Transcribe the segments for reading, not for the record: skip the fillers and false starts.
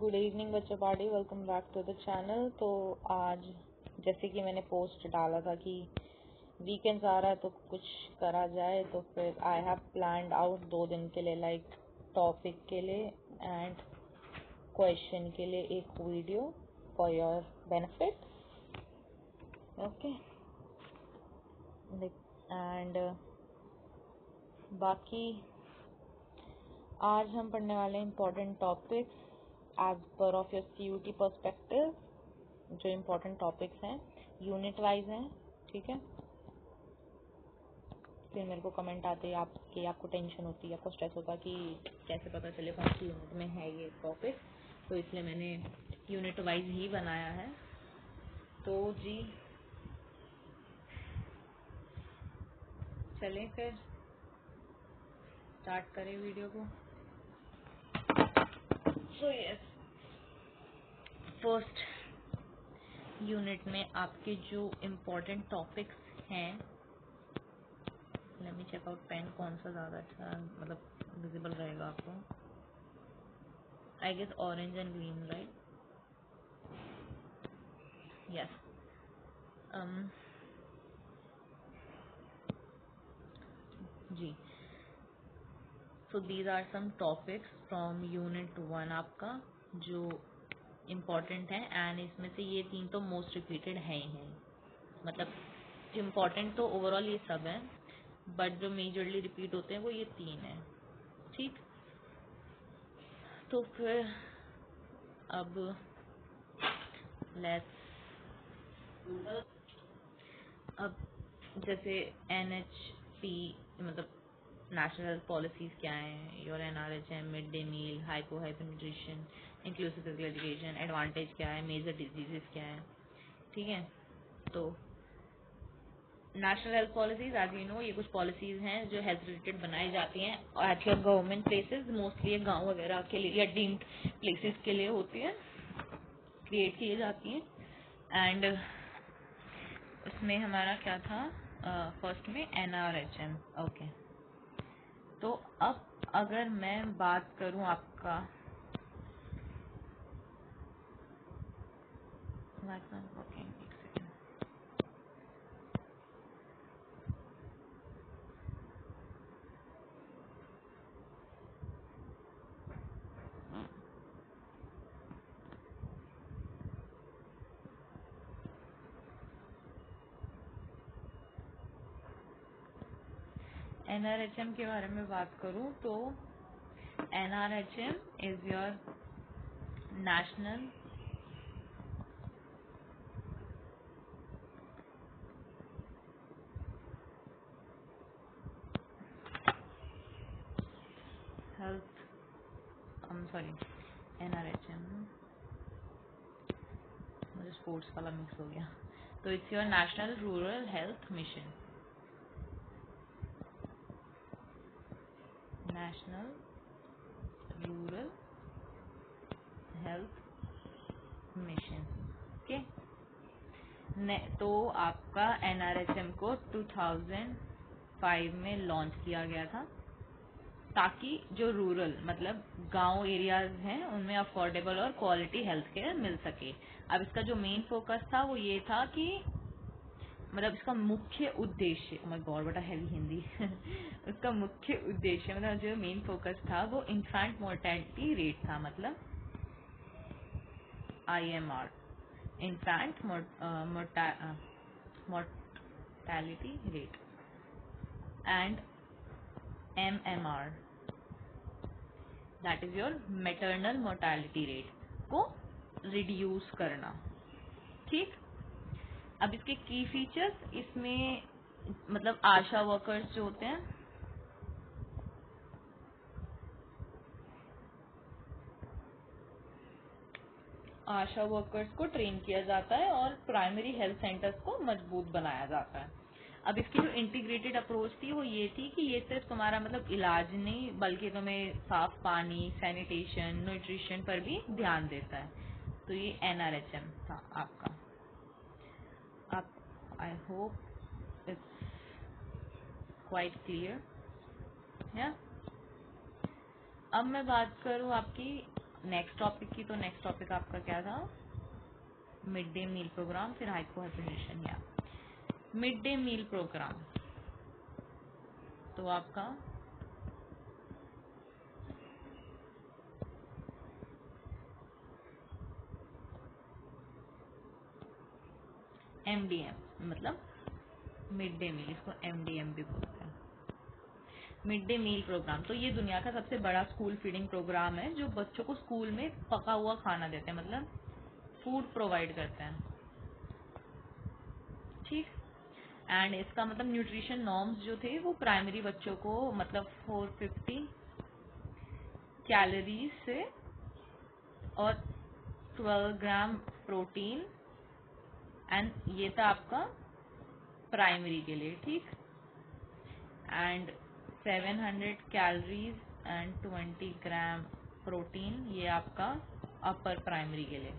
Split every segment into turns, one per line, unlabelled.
Good evening बच्चों party, welcome back to the channel. तो आज जैसे कि मैंने पोस्ट डाला था कि वीकेंड्स आ रहा है तो कुछ करा जाए, तो फिर आई हैव प्लान्ड आउट 2 दिन के लिए, लाइक टॉपिक के लिए एंड क्वेश्चन के लिए एक video for your benefit. Okay, and बाकी आज हम पढ़ने वाले important topics as per of your CUT perspective. जो इम्पोर्टेंट टॉपिक्स हैं यूनिट वाइज हैं, ठीक है। फिर मेरे को कमेंट आते हैं आपको टेंशन होती है, आपको स्ट्रेस होता है कि कैसे पता चले कौन सी यूनिट में है ये टॉपिक, तो इसलिए मैंने यूनिट वाइज ही बनाया है। तो जी चलें फिर स्टार्ट करें वीडियो को। सो यस, फर्स्ट यूनिट में आपके जो इम्पोर्टेंट टॉपिक्स हैं, let me check out pen कौन सा ज़्यादा अच्छा मतलब विजिबल रहेगा आपको। I guess orange and green, right? Yes. जी, so these are some topics from unit 1 आपका जो इम्पोर्टेंट है, एंड इसमें से ये 3 तो मोस्ट रिपीटेड है ही हैं। मतलब इम्पोर्टेंट तो ओवरऑल ये सब है, बट जो मेजरली रिपीट होते हैं वो ये 3 हैं, ठीक। तो फिर अब अब जैसे NHP मतलब नेशनल हेल्थ पॉलिसीज क्या हैं, your NRHM, mid day meal, hypo nutrition, inclusive physical education, advantage क्या है, मेजर डिजीजेस क्या है, ठीक है। तो national health policies, as you know, ये कुछ पॉलिसीज हैं जो हेल्थ रिलेटेड बनाई जाती हैं at your government places, mostly गांव वगैरह के लिए या डीम्ड प्लेसेस के लिए होती है, क्रिएट की जाती हैं। एंड उसमें हमारा क्या था, फर्स्ट में NRHM। ओके, तो अब अगर मैं बात करूं आपका NRHM के बारे में बात करूं तो NRHM is your national health, sorry, NRHM, मुझे स्पोर्ट्स वाला मिक्स हो गया। तो it's your national rural health mission, national rural health mission, okay. तो आपका NRHM को 2005 में लॉन्च किया गया था, ताकि जो रूरल मतलब गांव एरियाज हैं उनमें अफोर्डेबल और क्वालिटी हेल्थ केयर मिल सके। अब इसका जो मेन फोकस था वो ये था कि मतलब इसका मुख्य उद्देश्य, ओह माय गॉड बड़ा हैवी हिंदी उसका मुख्य उद्देश्य मतलब जो मेन फोकस था वो इन्फेंट मोर्टेलिटी रेट था, मतलब IMR, infant mortality rate, and MMR, that is your maternal mortality rate, को रिड्यूस करना, ठीक। अब इसके की फीचर्स, इसमें मतलब आशा वर्कर्स जो होते हैं, आशा वर्कर्स को ट्रेन किया जाता है और प्राइमरी हेल्थ सेंटर्स को मजबूत बनाया जाता है। अब इसकी जो इंटीग्रेटेड अप्रोच थी वो ये थी कि ये सिर्फ तुम्हारा मतलब इलाज नहीं बल्कि तुम्हें साफ पानी, सैनिटेशन, न्यूट्रिशन पर भी ध्यान देता है। तो ये NRHM था आपका। आप I hope it's quite clear. या अब मैं बात करूँ आपकी नेक्स्ट टॉपिक की, तो नेक्स्ट टॉपिक आपका क्या था? मिड डे मील प्रोग्राम, फिर हाइपो हाइपरटेंशन। या मिड डे मील प्रोग्राम, तो आपका MDM मतलब मिड डे मील, इसको MDM भी बोलते हैं, मिड डे मील प्रोग्राम। तो ये दुनिया का सबसे बड़ा स्कूल फीडिंग प्रोग्राम है जो बच्चों को स्कूल में पका हुआ खाना देते हैं, मतलब फूड प्रोवाइड करते हैं। ठीक। एंड इसका मतलब न्यूट्रिशन नॉर्म्स जो थे वो प्राइमरी बच्चों को मतलब 450 कैलोरीज से और 12 ग्राम प्रोटीन, एंड ये था आपका प्राइमरी के लिए। ठीक। And 700 calories and 20 gram protein, ये आपका अपर प्राइमरी के लिए।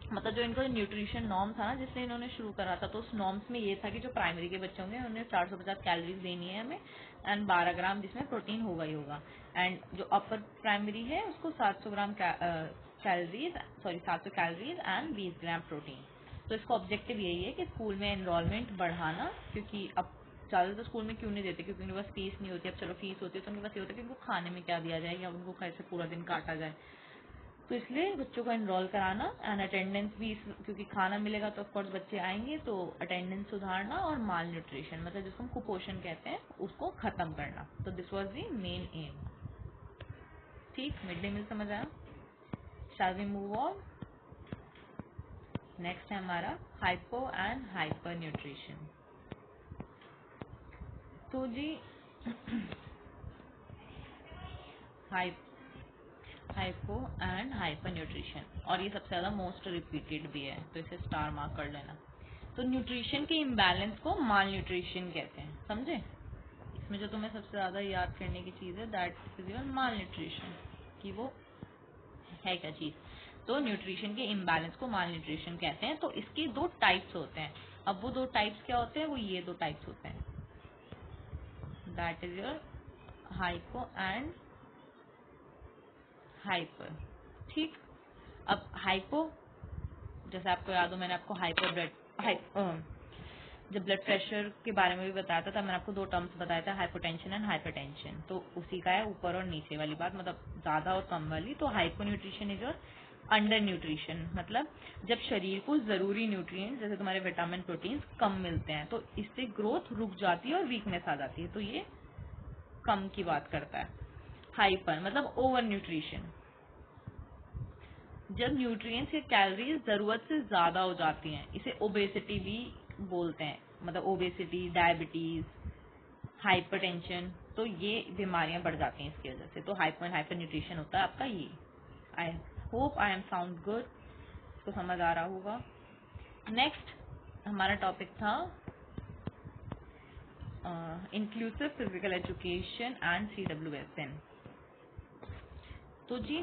मतलब जो इनको न्यूट्रिशन नॉर्म था ना जिससे इन्होंने शुरू करा था, तो उस नॉर्म्स में ये था कि जो प्राइमरी के बच्चे होंगे उन्हें 450 कैलोरीज देनी है हमें, एंड 12 ग्राम जिसमें प्रोटीन होगा ही होगा। एंड जो अपर प्राइमरी है उसको 700 gram calories, sorry 700 calories and 20 gram protein. तो इसका ऑब्जेक्टिव यही है कि स्कूल में एनरोलमेंट बढ़ाना, क्योंकि अब ज़्यादातर स्कूल में क्यों नहीं देते, क्योंकि उनके पास फीस नहीं होती। अब चलो फीस होती है तो उनके पास ये होता है कि उनको खाने में क्या दिया जाए या उनको कैसे पूरा दिन काटा जाए, तो इसलिए बच्चों को एनरोल कराना एंड अटेंडेंस भी, क्योंकि खाना मिलेगा तो ऑफकोर्स बच्चे आएंगे, तो अटेंडेंस सुधारना और माल न्यूट्रिशन मतलब जिसको हम कुपोषण कहते हैं उसको खत्म करना। तो this was the main aim. ठीक, मिड डे मील समझ आया। Shall we move on. Next है हमारा हाइपो एंड हाइपर न्यूट्रिशन। तो जी हाइपो एंड हाइपर न्यूट्रिशन, और ये सबसे ज़्यादा मोस्ट रिपीटेड भी है, तो इसे स्टार मार्क कर लेना। तो न्यूट्रिशन के इम्बैलेंस को माल न्यूट्रिशन कहते हैं, समझे? इसमें जो तुम्हें सबसे ज़्यादा याद करने की चीज़ है that is your mall nutrition, कि वो है क्या चीज़। तो न्यूट्रिशन के इम्बैलेंस को माल न्यूट्रिशन कहते हैं। तो इसके दो टाइप्स होते हैं। अब वो दो टाइप्स क्या होते हैं? वो ये दो टाइप्स होते हैं, that is your hypo and hyper. ठीक। अब हाइपो, जैसे आपको याद हो मैंने आपको जब ब्लड प्रेशर के बारे में भी बताया था तब मैंने आपको दो टर्म्स बताया था, हाइपोटेंशन एंड हाइपरटेंशन। तो उसी का है ऊपर और नीचे वाली बात, मतलब ज़्यादा और कम वाली। तो हाइपोन्यूट्रिशन इज और अंडर न्यूट्रिशन, मतलब जब शरीर को ज़रूरी न्यूट्रिएंट्स जैसे तुम्हारे विटामिन प्रोटीन्स कम मिलते हैं तो इससे ग्रोथ रुक जाती है और वीकनेस आ जाती है, तो ये कम की बात करता है। हाइपर मतलब ओवर न्यूट्रिशन, जब न्यूट्रिएंट्स या कैलोरीज ज़रूरत से ज़्यादा हो जाती हैं, इसे ओबेसिटी भी बोलते हैं, मतलब ओबेसिटी, डायबिटीज़, हाइपरटेंशन, तो ये बीमारियां बढ़ जाती हैं इसकी वजह से। तो हाइपर एंड हाइपर न्यूट्रिशन होता है आपका ये। I hope I am sound good, इसको समझ आ रहा होगा। नेक्स्ट हमारा टॉपिक था inclusive physical education and CWSN। तो जी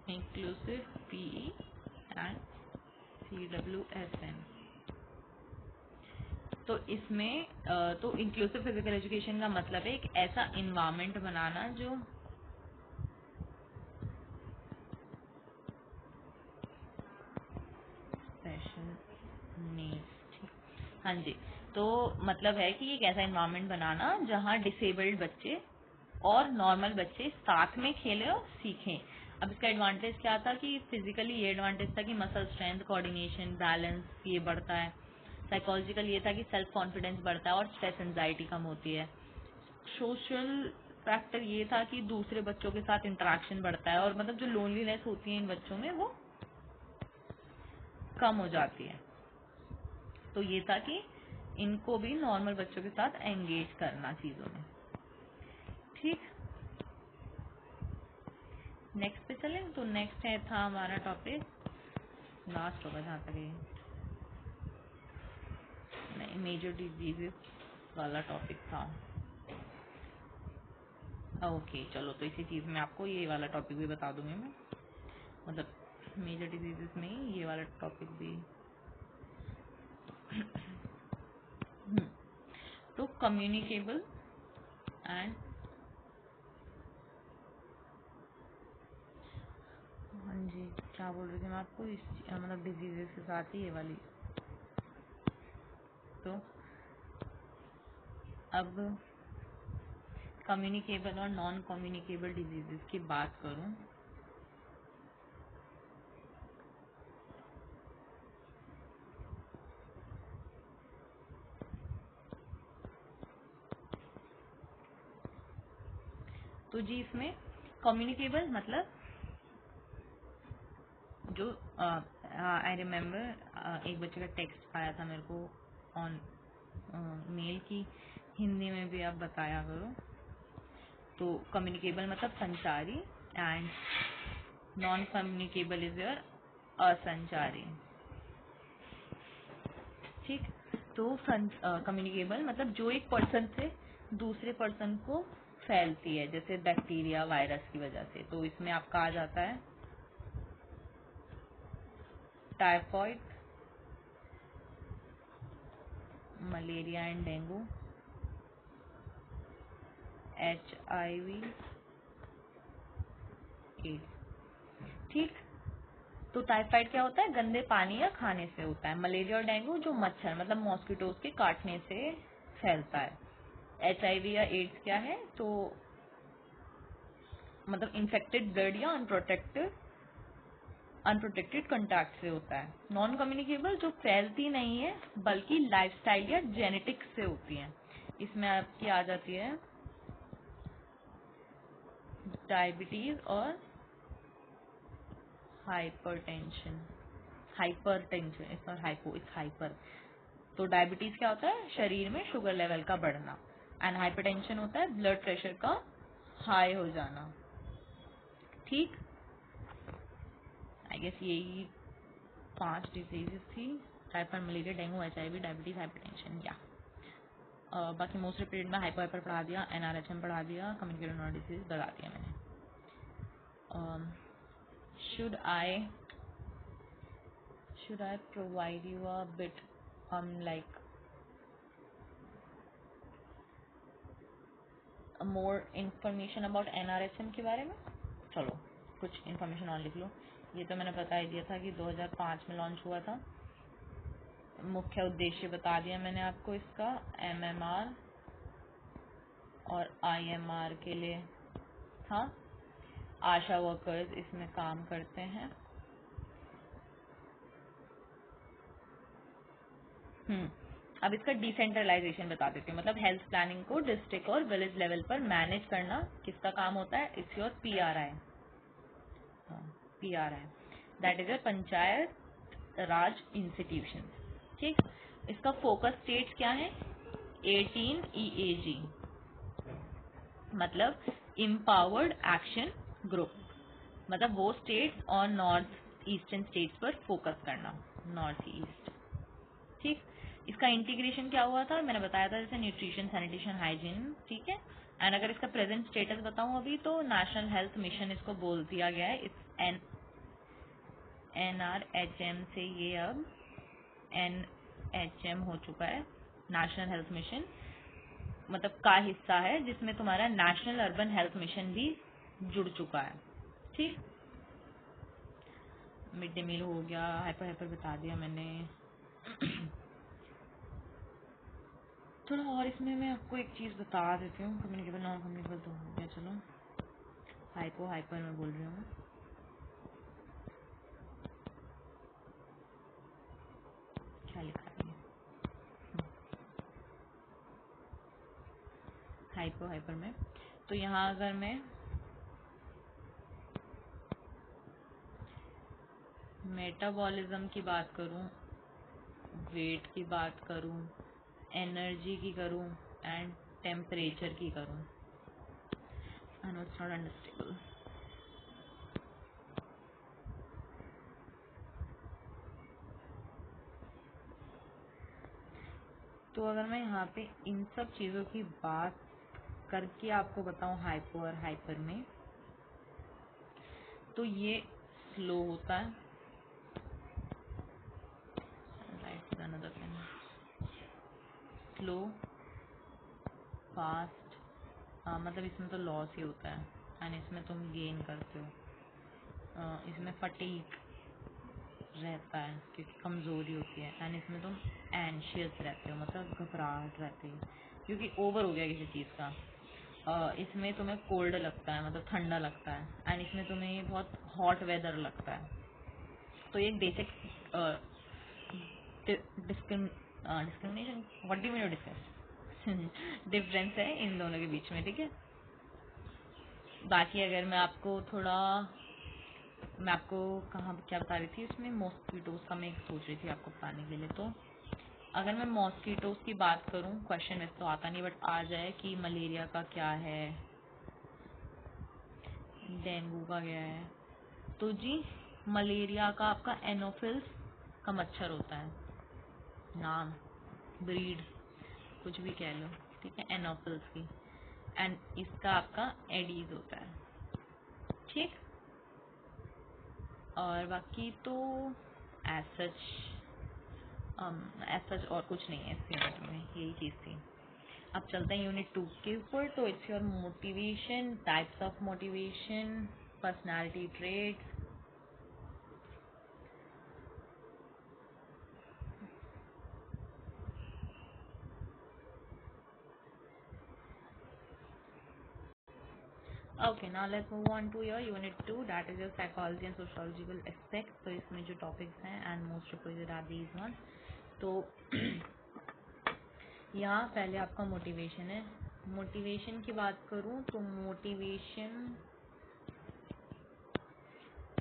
इंक्लूसिव PE एंड CWSN, तो इसमें तो इंक्लूसिव फिजिकल एजुकेशन का मतलब है एक ऐसा इन्वायरमेंट बनाना जो स्पेशल नीड्स, हाँ जी, तो मतलब है कि एक ऐसा इन्वायरमेंट बनाना जहाँ डिसेबल्ड बच्चे और नॉर्मल बच्चे साथ में खेलें और सीखें। अब इसका एडवांटेज क्या था कि फिजिकली ये एडवांटेज था कि मसल स्ट्रेंथ, कोऑर्डिनेशन, बैलेंस ये बढ़ता है। साइकोलॉजिकल ये था कि सेल्फ कॉन्फिडेंस बढ़ता है और स्ट्रेस एंजाइटी कम होती है। सोशल फैक्टर ये था कि दूसरे बच्चों के साथ इंटरेक्शन बढ़ता है और मतलब जो लोनलीनेस होती है इन बच्चों में वो कम हो जाती है। तो ये था कि इनको भी नॉर्मल बच्चों के साथ एंगेज करना चीज़ों में। ठीक, नेक्स्ट पे चलें। तो नेक्स्ट है था हमारा टॉपिक, लास्ट होगा जहाँ तक ये नहीं, मेजर डिजीजेस वाला टॉपिक था। ओके चलो, तो इसी चीज़ में आपको ये वाला टॉपिक भी बता दूंगी मैं, मतलब मेजर डिजीजेस में ही ये वाला टॉपिक भी। तो कम्युनिकेबल एंड क्या बोल रही थी मैं आपको, इस मतलब डिजीजेस के साथ ही ये वाली। तो अब कम्युनिकेबल और नॉन कम्युनिकेबल डिजीजेस की बात करूं तो जी इसमें कम्युनिकेबल मतलब जो आई रिमेम्बर एक बच्चे का टेक्स्ट आया था मेरे को ऑन मेल की हिंदी में भी आप बताया करो। तो कम्युनिकेबल मतलब संचारी and non communicable is your असंचारी। ठीक, तो कम्युनिकेबल मतलब जो एक पर्सन से दूसरे पर्सन को फैलती है, जैसे बैक्टीरिया वायरस की वजह से। तो इसमें आपका आ जाता है typhoid, malaria and dengue, HIV, AIDS. ठीक, तो टाइफाइड क्या होता है, गंदे पानी या खाने से होता है। मलेरिया और डेंगू जो मच्छर मतलब मॉस्किटोज के काटने से फैलता है। HIV या एड्स क्या है, तो मतलब इन्फेक्टेड ब्लड या अनप्रोटेक्टेड कंटैक्ट से होता है। नॉन कम्युनिकेबल जो फैलती नहीं है बल्कि लाइफस्टाइल या जेनेटिक्स से होती है। इसमें आपकी आ जाती है डायबिटीज और hypertension. It's not hypo, it's hyper. तो डायबिटीज क्या होता है, शरीर में शुगर लेवल का बढ़ना, एंड हाइपरटेंशन होता है ब्लड प्रेशर का हाई हो जाना। ठीक, आई गेस यही 5 डिजीजेस थी, typhoid, malaria, dengue, HIV, diabetes, hypertension. या बाकी मोस्ट पीरियड में हाइपर पढ़ा दिया, NRHM पढ़ा दिया, कम्युनिकेबल नॉन डिजीज बता दिया मैंने। should I provide you a bit like more information about NRHM के बारे में? चलो कुछ इन्फॉर्मेशन और लिख लो। ये तो मैंने बता ही दिया था कि 2005 में लॉन्च हुआ था। मुख्य उद्देश्य बता दिया मैंने आपको इसका, MMR और IMR के लिए था। आशा वर्कर्स इसमें काम करते हैं। अब इसका डिसेंट्रलाइजेशन बता देती हूँ, मतलब हेल्थ प्लानिंग को डिस्ट्रिक्ट और विलेज लेवल पर मैनेज करना किसका काम होता है, it's your PRI, that is your panchayat Raj institution. ठीक, इसका फोकस स्टेट्स क्या है, 18 EAG मतलब इम्पावर्ड एक्शन ग्रुप, मतलब वो स्टेट्स और नॉर्थ ईस्टर्न स्टेट्स पर फोकस करना, नॉर्थ ईस्ट। ठीक, इसका इंटीग्रेशन क्या हुआ था, मैंने बताया था, जैसे न्यूट्रिशन, सैनिटेशन, हाइजीन। ठीक है, एंड अगर इसका प्रेजेंट स्टेटस बताऊं अभी, तो नेशनल हेल्थ मिशन इसको बोल दिया गया है। इट्स NRHM से ये अब NHM हो चुका है, नेशनल हेल्थ मिशन मतलब का हिस्सा है, जिसमें तुम्हारा नेशनल अर्बन हेल्थ मिशन भी जुड़ चुका है। ठीक, मिड डे मील हो गया, हाइपर बता दिया मैंने। थोड़ा और इसमें मैं आपको एक चीज़ बता देती हूँ, कम्युनिकेबल नॉन कम्युनिकेबल तो हो गया, चलो हाइपर में बोल रही हूँ। क्या लिखा है हाइपर में, तो यहाँ अगर मैं मेटाबॉलिज्म की बात करूँ, वेट की बात करूँ, एनर्जी की करूँ एंड टेम्परेचर की करूँ, I know it's not understandable. तो अगर मैं यहाँ पे इन सब चीज़ों की बात करके आपको बताऊँ हाइपो और हाइपर में, तो ये स्लो होता है, स्लो, फास्ट, मतलब इसमें तो लॉस ही होता है एंड इसमें तुम गेन करते हो। इसमें फटीग, रहता है क्योंकि कमज़ोरी होती है, एंड इसमें तुम एंशियस रहते हो, मतलब घबराहट रहती है क्योंकि ओवर हो गया किसी चीज़ का। इसमें तुम्हें कोल्ड लगता है, मतलब ठंडा लगता है, एंड इसमें तुम्हें बहुत हॉट वेदर लगता है। तो ये एक basic discrimination, what do you mean discuss difference है इन दोनों के बीच में, ठीक है। बाकी अगर मैं आपको कहाँ क्या बता रही थी, इसमें मॉस्किटोज का मैं एक सोच रही थी आपको बताने के लिए। तो अगर मैं मॉस्किटोज की बात करूँ, क्वेश्चन वैसे तो आता नहीं, बट आ जाए कि मलेरिया का क्या है, डेंगू का क्या है, तो जी मलेरिया का आपका एनोफिल्स का मच्छर होता है, नाम ब्रीड कुछ भी कह लो, ठीक है, एनोफिल्स की, एंड इसका आपका एडीज होता है, ठीक। और बाकी तो एज सच और कुछ नहीं है इस यूनिट में, यही चीज़ थी। अब चलते हैं यूनिट 2 के ऊपर। तो it's your motivation, types of motivation, personality traits. Okay, now let's move on to your unit 2, that is your psychology and sociological aspect. तो इसमें जो टॉपिक्स हैं and most reported are these one. तो यहाँ पहले आपका मोटिवेशन है। Motivation की बात करूँ तो मोटिवेशन,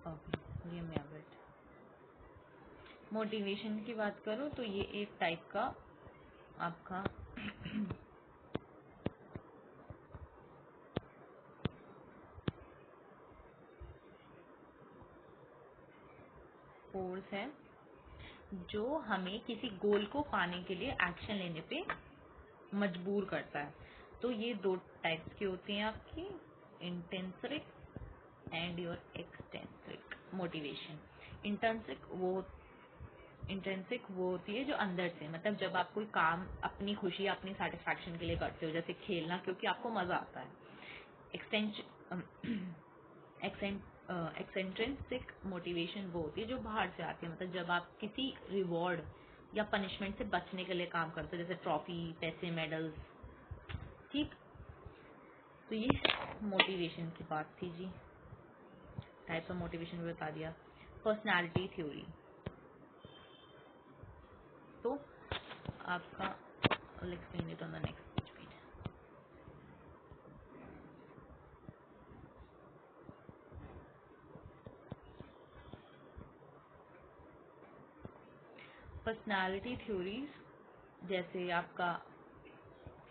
ओके, मोटिवेशन की बात करूँ तो ये एक टाइप का आपका फोर्स है जो हमें किसी गोल को पाने के लिए एक्शन लेने पे मजबूर करता है। तो ये दो टाइप्स की होती हैं आपकी, intrinsic and your extrinsic motivation. Intrinsic वो होती है जो अंदर से, मतलब जब आप कोई काम अपनी खुशी अपनी सेटिस्फैक्शन के लिए करते हो, जैसे खेलना क्योंकि आपको मज़ा आता है। एक्सेंट्रिंसिक मोटिवेशन वो होती है जो बाहर से आती है, मतलब जब आप किसी रिवॉर्ड या पनिशमेंट से बचने के लिए काम करते हो, जैसे ट्रॉफी, पैसे, मेडल्स, ठीक। तो ये मोटिवेशन की बात थी जी। टाइप्स ऑफ मोटिवेशन भी बता दिया। पर्सनालिटी थ्योरी, तो आपका explain it on the next page. Personality theories, जैसे आपका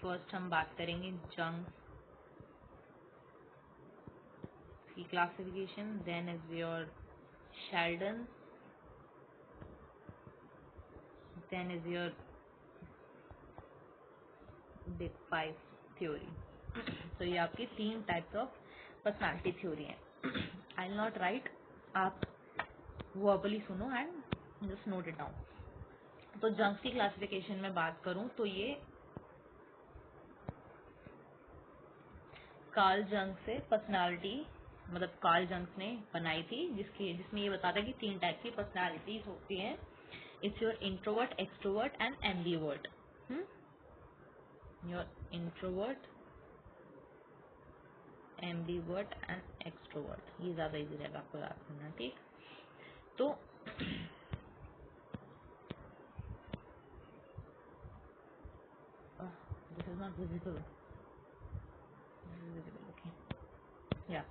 फर्स्ट हम बात करेंगे जंग की classification, then is your Sheldon, then is your big five theory. तो ये आपकी 3 टाइप्स ऑफ पर्सनालिटी थ्योरी है। आई विल नॉट राइट, आप वर्बली सुनो and just note it down. तो जंक्स की क्लासिफिकेशन में बात करूं तो ये कार्ल जंग से पर्सनालिटी, मतलब कार्ल जंग ने बनाई थी, जिसमें ये बताता है कि 3 टाइप की पर्सनालिटीज होती हैं। It's your introvert, extrovert and ambivert. Your introvert, ambivert and extrovert, ये ज़्यादा इजी रहेगा आपको याद करना, ठीक। तो this is not visible, okay या।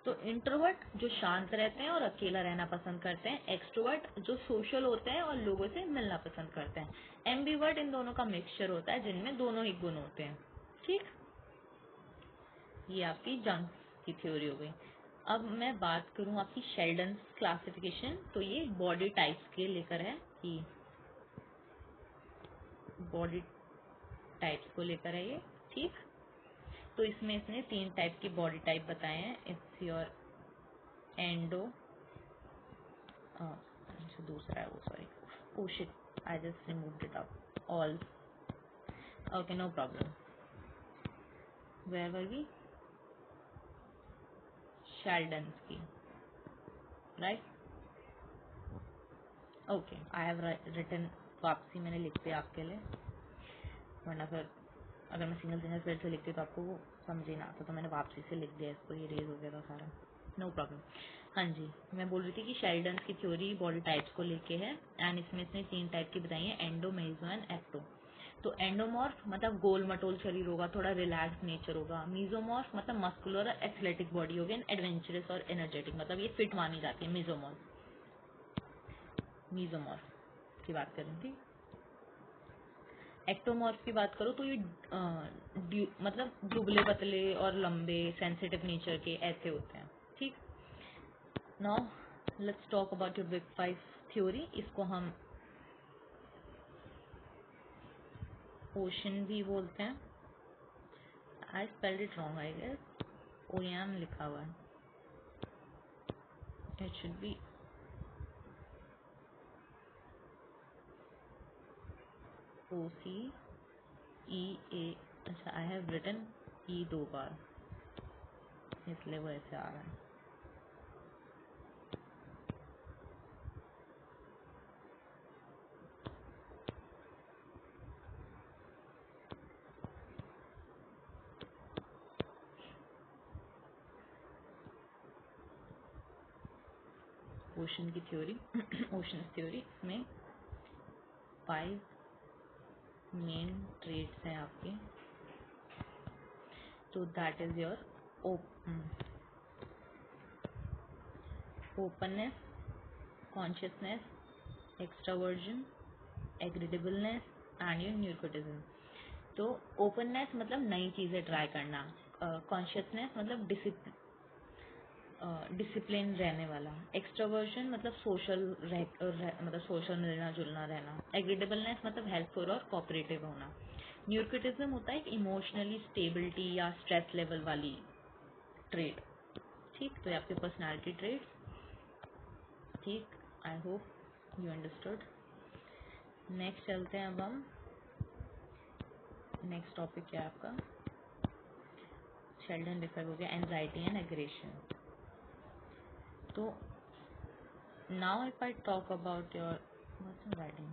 तो इंट्रोवर्ट जो शांत रहते हैं और अकेला रहना पसंद करते हैं, एक्सट्रोवर्ट जो सोशल होते हैं और लोगों से मिलना पसंद करते हैं, एम्बीवर्ट इन दोनों का मिक्सचर होता है जिनमें दोनों ही गुण होते हैं, ठीक। ये आपकी जंग की थ्योरी हो गई। अब मैं बात करूं आपकी शेल्डन क्लासिफिकेशन, तो ये बॉडी टाइप्स के लेकर है, कि बॉडी टाइप्स को लेकर है ये, ठीक। तो इसमें इसने 3 टाइप की बॉडी टाइप बताए हैं। इट्स योर एंडो, दूसरा है वो, sorry, oh shit, I just removed it up, all, okay, no problem, where were we, Sheldon's की, right, okay, I have written, वापसी मैंने लिख दिया आपके लिए, वरना फिर अगर मैं सिंगल स्पेल से लिखती तो आपको वो समझ ही ना आता, तो मैंने वापसी से लिख दिया इसको, ये रेज हो गया था सारा, नो प्रॉब्लम। हाँ जी, मैं बोल रही थी कि शेल्डन की थ्योरी बॉडी टाइप्स को लेके है, एंड इसमें इसने 3 टाइप की बताई है, एंडो, मेसो एंड एक्टो। तो एंडोमॉर्फ मतलब गोल मटोल शरीर होगा, थोड़ा रिलैक्स नेचर होगा। मीजोमॉर्फ मतलब मस्कुलर और एथलेटिक बॉडी होगी, एंड एडवेंचरस और एनर्जेटिक, मतलब ये फिट मानी जाती है। मीजोमॉर्फ की बात करें, ठीक। एक्टोमॉर्फ की बात करो तो ये मतलब दुबले पतले और लंबे, सेंसिटिव नेचर के ऐसे होते हैं, ठीक। Now let's talk about your big 5 theory. इसको हम ओशन भी बोलते हैं। I spelled it wrong, I guess, OM लिखा हुआ है, इट शुड बी OCEA। अच्छा, आई हैव रिटन ई 2 बार, इसलिए वो ऐसे आ रहा है। ओशन की थ्योरी ओशन थ्योरी में 5 मेन ट्रेड्स हैं आपके। तो that is your openness, conscientiousness, extraversion, agreeableness and your neuroticism. तो ओपननेस मतलब नई चीज़ें ट्राई करना, कॉन्शियसनेस मतलब डिसिप्लिन रहने वाला, एक्सट्रोवर्जन मतलब मतलब सोशल मिलना जुलना रहना, एग्रीडेबलनेस मतलब हेल्पफुल और कोऑपरेटिव होना, न्यूरोटिज्म होता है इमोशनली स्टेबिलिटी या स्ट्रेस लेवल वाली ट्रेड, ठीक। तो ये आपके पर्सनालिटी ट्रेड्स, ठीक। I hope you understood. Next चलते हैं, अब हम नेक्स्ट टॉपिक क्या है आपका, शेल्डन डिफाइन हो गया, एंजाइटी एंड एग्रेशन। तो now if I talk about your what's in writing,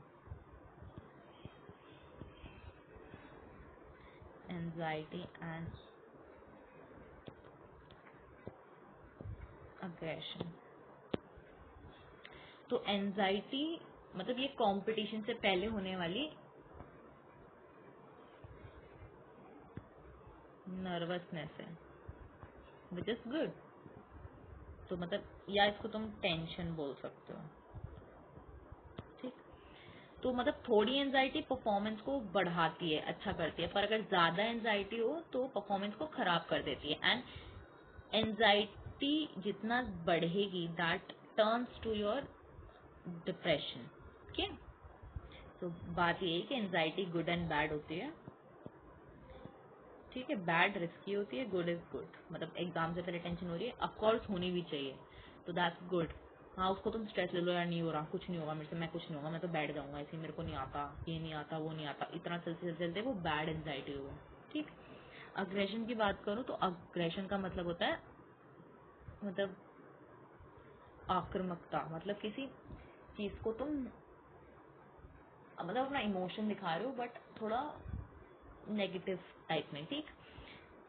anxiety and aggression। तो एंजाइटी मतलब ये कंपटीशन से पहले होने वाली नर्वसनेस है, विच इज गुड। तो मतलब या इसको तुम टेंशन बोल सकते हो, ठीक। तो मतलब थोड़ी एंजाइटी परफॉर्मेंस को बढ़ाती है, अच्छा करती है, पर अगर ज्यादा एंजाइटी हो तो परफॉर्मेंस को खराब कर देती है। एंड एंजाइटी जितना बढ़ेगी that turns to your depression, ठीक है। तो बात ये है कि एंजाइटी गुड एंड बैड होती है, ठीक है। बैड रिस्की होती है, गुड इज गुड। मतलब एग्जाम से पहले टेंशन हो रही है, ऑफकोर्स होनी भी चाहिए, तो दैट्स गुड। हाँ, उसको तुम स्ट्रेस ले लो, यार नहीं हो रहा, कुछ नहीं होगा मेरे से, मैं कुछ नहीं होगा, मैं तो बैठ जाऊंगा ऐसे, मेरे को नहीं आता, ये नहीं आता, वो नहीं आता, इतना चलते चलते चलते वो बैड एंजाइटी होगा, ठीक। अग्रेशन की बात करूँ तो अग्रेशन का मतलब होता है मतलब आक्रामकता, मतलब किसी चीज को तुम मतलब अपना इमोशन दिखा रहे हो बट थोड़ा नेगेटिव टाइप में, ठीक।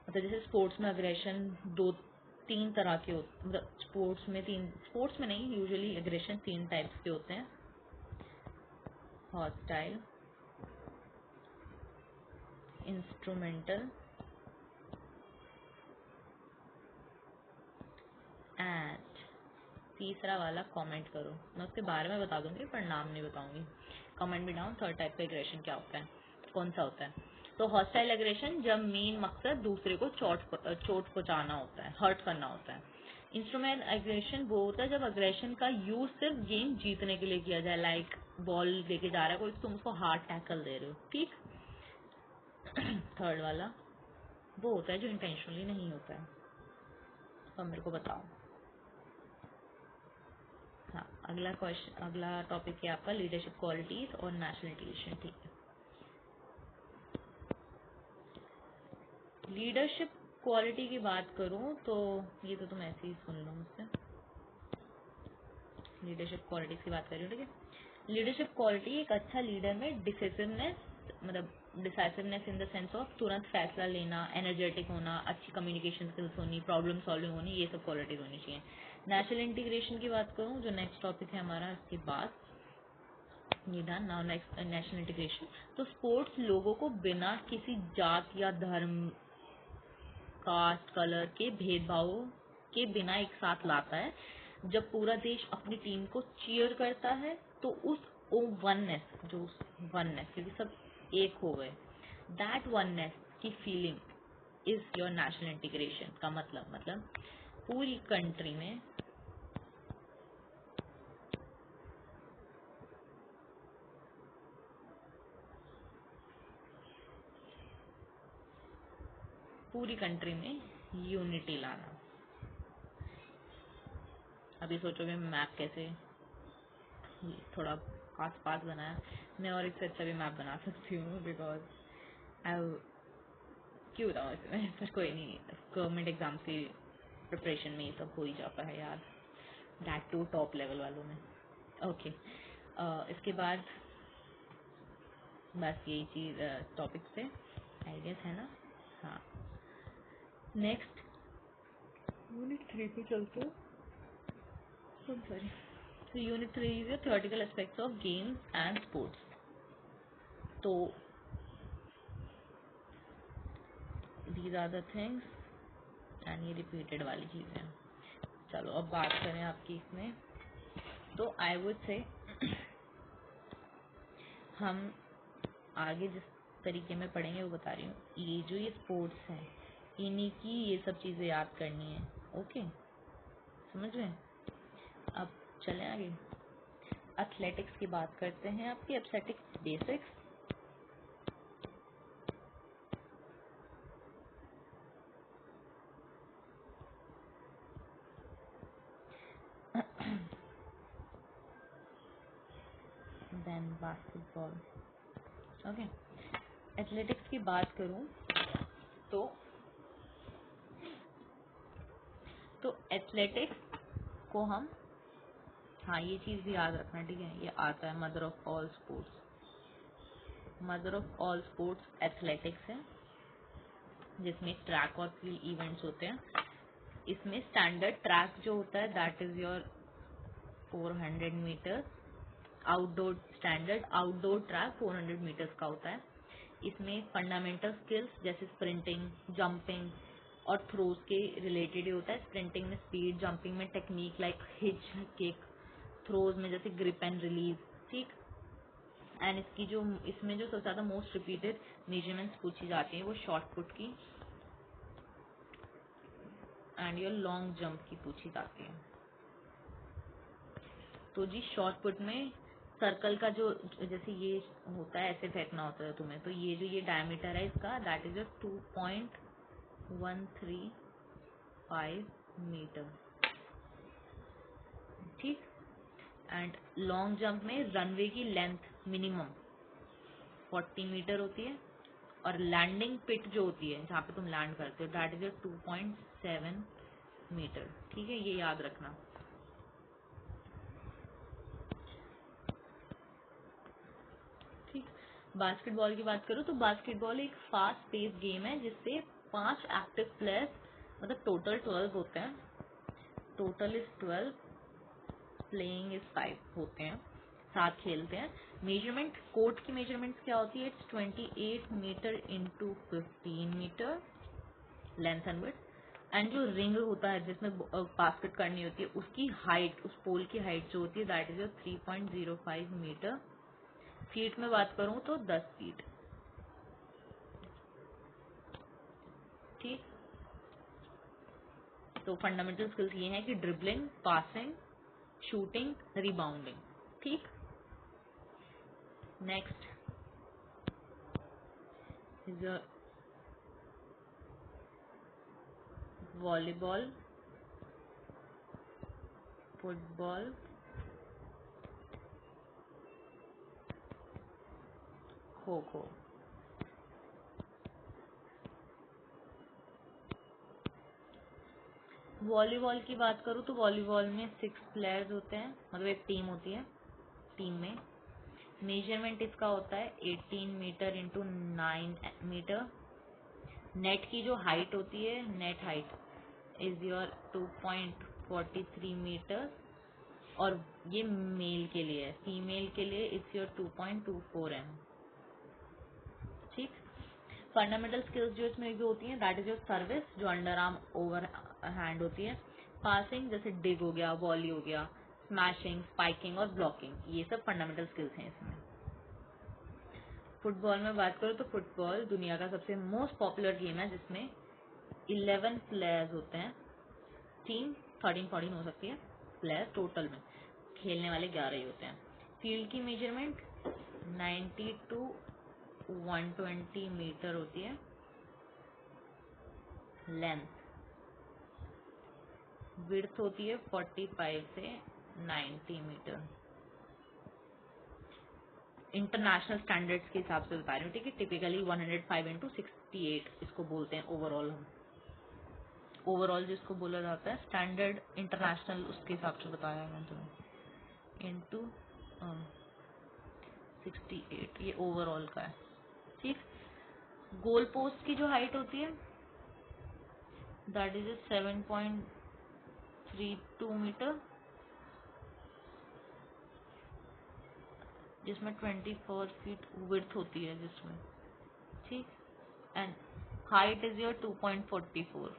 मतलब जैसे स्पोर्ट्स में अग्रेशन 2-3 तरह के होते, मतलब स्पोर्ट्स में नहीं, यूजुअली अग्रेशन 3 टाइप्स के होते हैं, हॉस्टाइल, इंस्ट्रूमेंटल एंड तीसरा वाला कमेंट करो, मैं उसके बारे में बता दूंगी पर नाम नहीं बताऊंगी। कमेंट भी डाउन, थर्ड टाइप का एग्रेशन क्या होता है, कौन सा होता है। तो हॉस्टाइल एग्रेशन जब मेन मकसद दूसरे को चोट पहुंचाना होता है, हर्ट करना होता है। इंस्ट्रूमेंट एग्रेशन वो होता है जब अग्रेशन का यूज सिर्फ गेम जीतने के लिए किया जाए, लाइक बॉल लेके जा रहा है कोई, तुम उसको हार्ड टैकल दे रहे हो, ठीक। थर्ड वाला वो होता है जो इंटेंशनली नहीं होता है। तो मेरे को बताओ। हाँ, अगला टॉपिक है आपका लीडरशिप क्वालिटीज और नेशनलाइजेशन, ठीक है। लीडरशिप क्वालिटी की बात करूं तो ये तो तुम ऐसे ही सुन लो मुझसे, लीडरशिप क्वालिटीज की बात कर रही हूँ, ठीक है। लीडरशिप क्वालिटी, एक अच्छा लीडर में डिसिसिवनेस, मतलब decisiveness in the sense of तुरंत फैसला लेना, एनर्जेटिक होना, अच्छी कम्युनिकेशन स्किल्स होनी, प्रॉब्लम सॉल्विंग होनी, ये सब क्वालिटीज होनी चाहिए। नेशनल इंटीग्रेशन की बात करूँ जो नेक्स्ट टॉपिक है हमारा, इसके बाद ये done. Now next national integration. तो स्पोर्ट्स लोगों को बिना किसी जात या धर्म, कास्ट, कलर के भेदभावों के बिना एक साथ लाता है। जब पूरा देश अपनी टीम को चीयर करता है तो उस वननेस, जो वननेस, क्योंकि सब एक हो गए, दैट वननेस की feeling is your national integration का मतलब पूरी कंट्री में यूनिटी लाना। अभी सोचोगे मैप कैसे थोड़ा आस पास बनाया, मैं और इससे अच्छा भी मैप बना सकती हूँ, बिकॉज आई क्यों बताऊँ इसमें, पर कोई नहीं, गवर्नमेंट एग्जाम की प्रिपरेशन में ये सब हो ही जाता है यार, दैट टू टॉप लेवल वालों में। ओके इसके बाद बस यही चीज़ टॉपिक से आई गेस है ना। हाँ नेक्स्ट यूनिट 3 पे चलते हैं। Sorry, so unit 3 is your theoretical aspects of games and sports। तो these are the things and ये repeated वाली चीज़ है। चलो अब बात करें आपकी इसमें, तो I would say हम आगे जिस तरीके में पढ़ेंगे वो बता रही हूँ। ये जो ये स्पोर्ट्स हैं इन्हीं की ये सब चीज़ें याद करनी है। ओके समझ रहे हैं? अब चलें आगे, एथलेटिक्स की बात करते हैं। आपकी athletics basics, then basketball. Okay athletics की बात करूं तो एथलेटिक्स को हम, हाँ ये चीज़ भी याद रखना, ठीक है, ये आता है mother of all sports. Mother of all sports athletics है, जिसमें ट्रैक और फील्ड इवेंट्स होते हैं। इसमें स्टैंडर्ड ट्रैक जो होता है that is your 400 meter, outdoor standard outdoor track 400 meters का होता है। इसमें फंडामेंटल स्किल्स जैसे स्प्रिंटिंग, जंपिंग और थ्रोज के रिलेटेड ही होता है। स्प्रिंटिंग में स्पीड, जंपिंग में technique like hitch kick, throws में जैसे ग्रिप एंड रिलीज, ठीक। एंड इसमें जो सबसे ज़्यादा मोस्ट रिपीटेड मेजरमेंट्स पूछी जाती हैं वो शॉर्ट पुट की एंड योर लॉन्ग जंप की पूछी जाती है। तो जी शॉर्ट पुट में सर्कल का जो जैसे ये होता है ऐसे फेंकना होता है तुम्हें, तो ये जो ये डायमीटर है इसका दैट इज 2.135 मीटर, ठीक। एंड लॉन्ग जंप में रनवे की लेंथ मिनिमम 40 मीटर होती है, और लैंडिंग पिट जो होती है जहाँ पे तुम लैंड करते हो दैट इज 2.7 मीटर, ठीक है, ये याद रखना। ठीक, बास्केटबॉल की बात करूँ तो बास्केटबॉल एक फास्ट पेस गेम है जिससे 5 एक्टिव प्लेयर्स, मतलब टोटल 12 होते हैं, टोटल इज 12, प्लेइंग इज 5 होते हैं, साथ खेलते हैं। मेजरमेंट, कोर्ट की मेजरमेंट्स क्या होती है, it's 28 meter into 15 meter length and width. And जो रिंग होता है जिसमें बास्केट करनी होती है उसकी हाइट, उस पोल की हाइट जो होती है दैट इज 3.05 मीटर। फीट में बात करूं तो 10 फीट, ठीक। तो फंडामेंटल स्किल्स ये हैं कि ड्रिबलिंग, पासिंग, शूटिंग, रिबाउंडिंग, ठीक। Next is volleyball, football, kho kho. Volleyball की बात करूँ तो वॉलीबॉल में 6 प्लेयर्स होते हैं, मतलब एक टीम होती है, टीम में मेजरमेंट इसका होता है 18 मीटर इंटू 9 मीटर। नेट की जो हाइट होती है, net height is your 2.43 meter, और ये मेल के लिए है। फीमेल के लिए इट्स योर 2.24 m। ठीक। फंडामेंटल स्किल्स जो इसमें जो होती हैं, दैट इज योर सर्विस, जो अंडर आर्म ओवर हैंड होती है। पासिंग जैसे डिग हो गया, वॉली हो गया, स्मैशिंग, स्पाइकिंग और ब्लॉकिंग, ये सब फंडामेंटल स्किल्स हैं इसमें। फुटबॉल में बात करो तो फुटबॉल दुनिया का सबसे मोस्ट पॉपुलर गेम है, जिसमें 11 प्लेयर्स होते हैं। टीम 13-14 हो सकती है प्लेयर्स, टोटल में खेलने वाले 11 ही होते हैं। फील्ड की मेजरमेंट 90 to 120 मीटर होती है। लेंथ विड्थ होती है 45 से 90 मीटर। इंटरनेशनल स्टैंडर्ड्स के हिसाब से बता रही हूँ, ठीक है। टिपिकली 105 इंटू 68 इसको बोलते हैं ओवरऑल। हम ओवरऑल जिसको बोला जाता है स्टैंडर्ड इंटरनेशनल, उसके हिसाब से बताया मैंने तुम्हें, इंटू 68, ये ओवरऑल का है। ठीक। गोल पोस्ट की जो हाइट होती है दैट इज 7.32 मीटर, जिसमें 24 फीट विड्थ होती है जिसमें। ठीक। And height is your 2.44।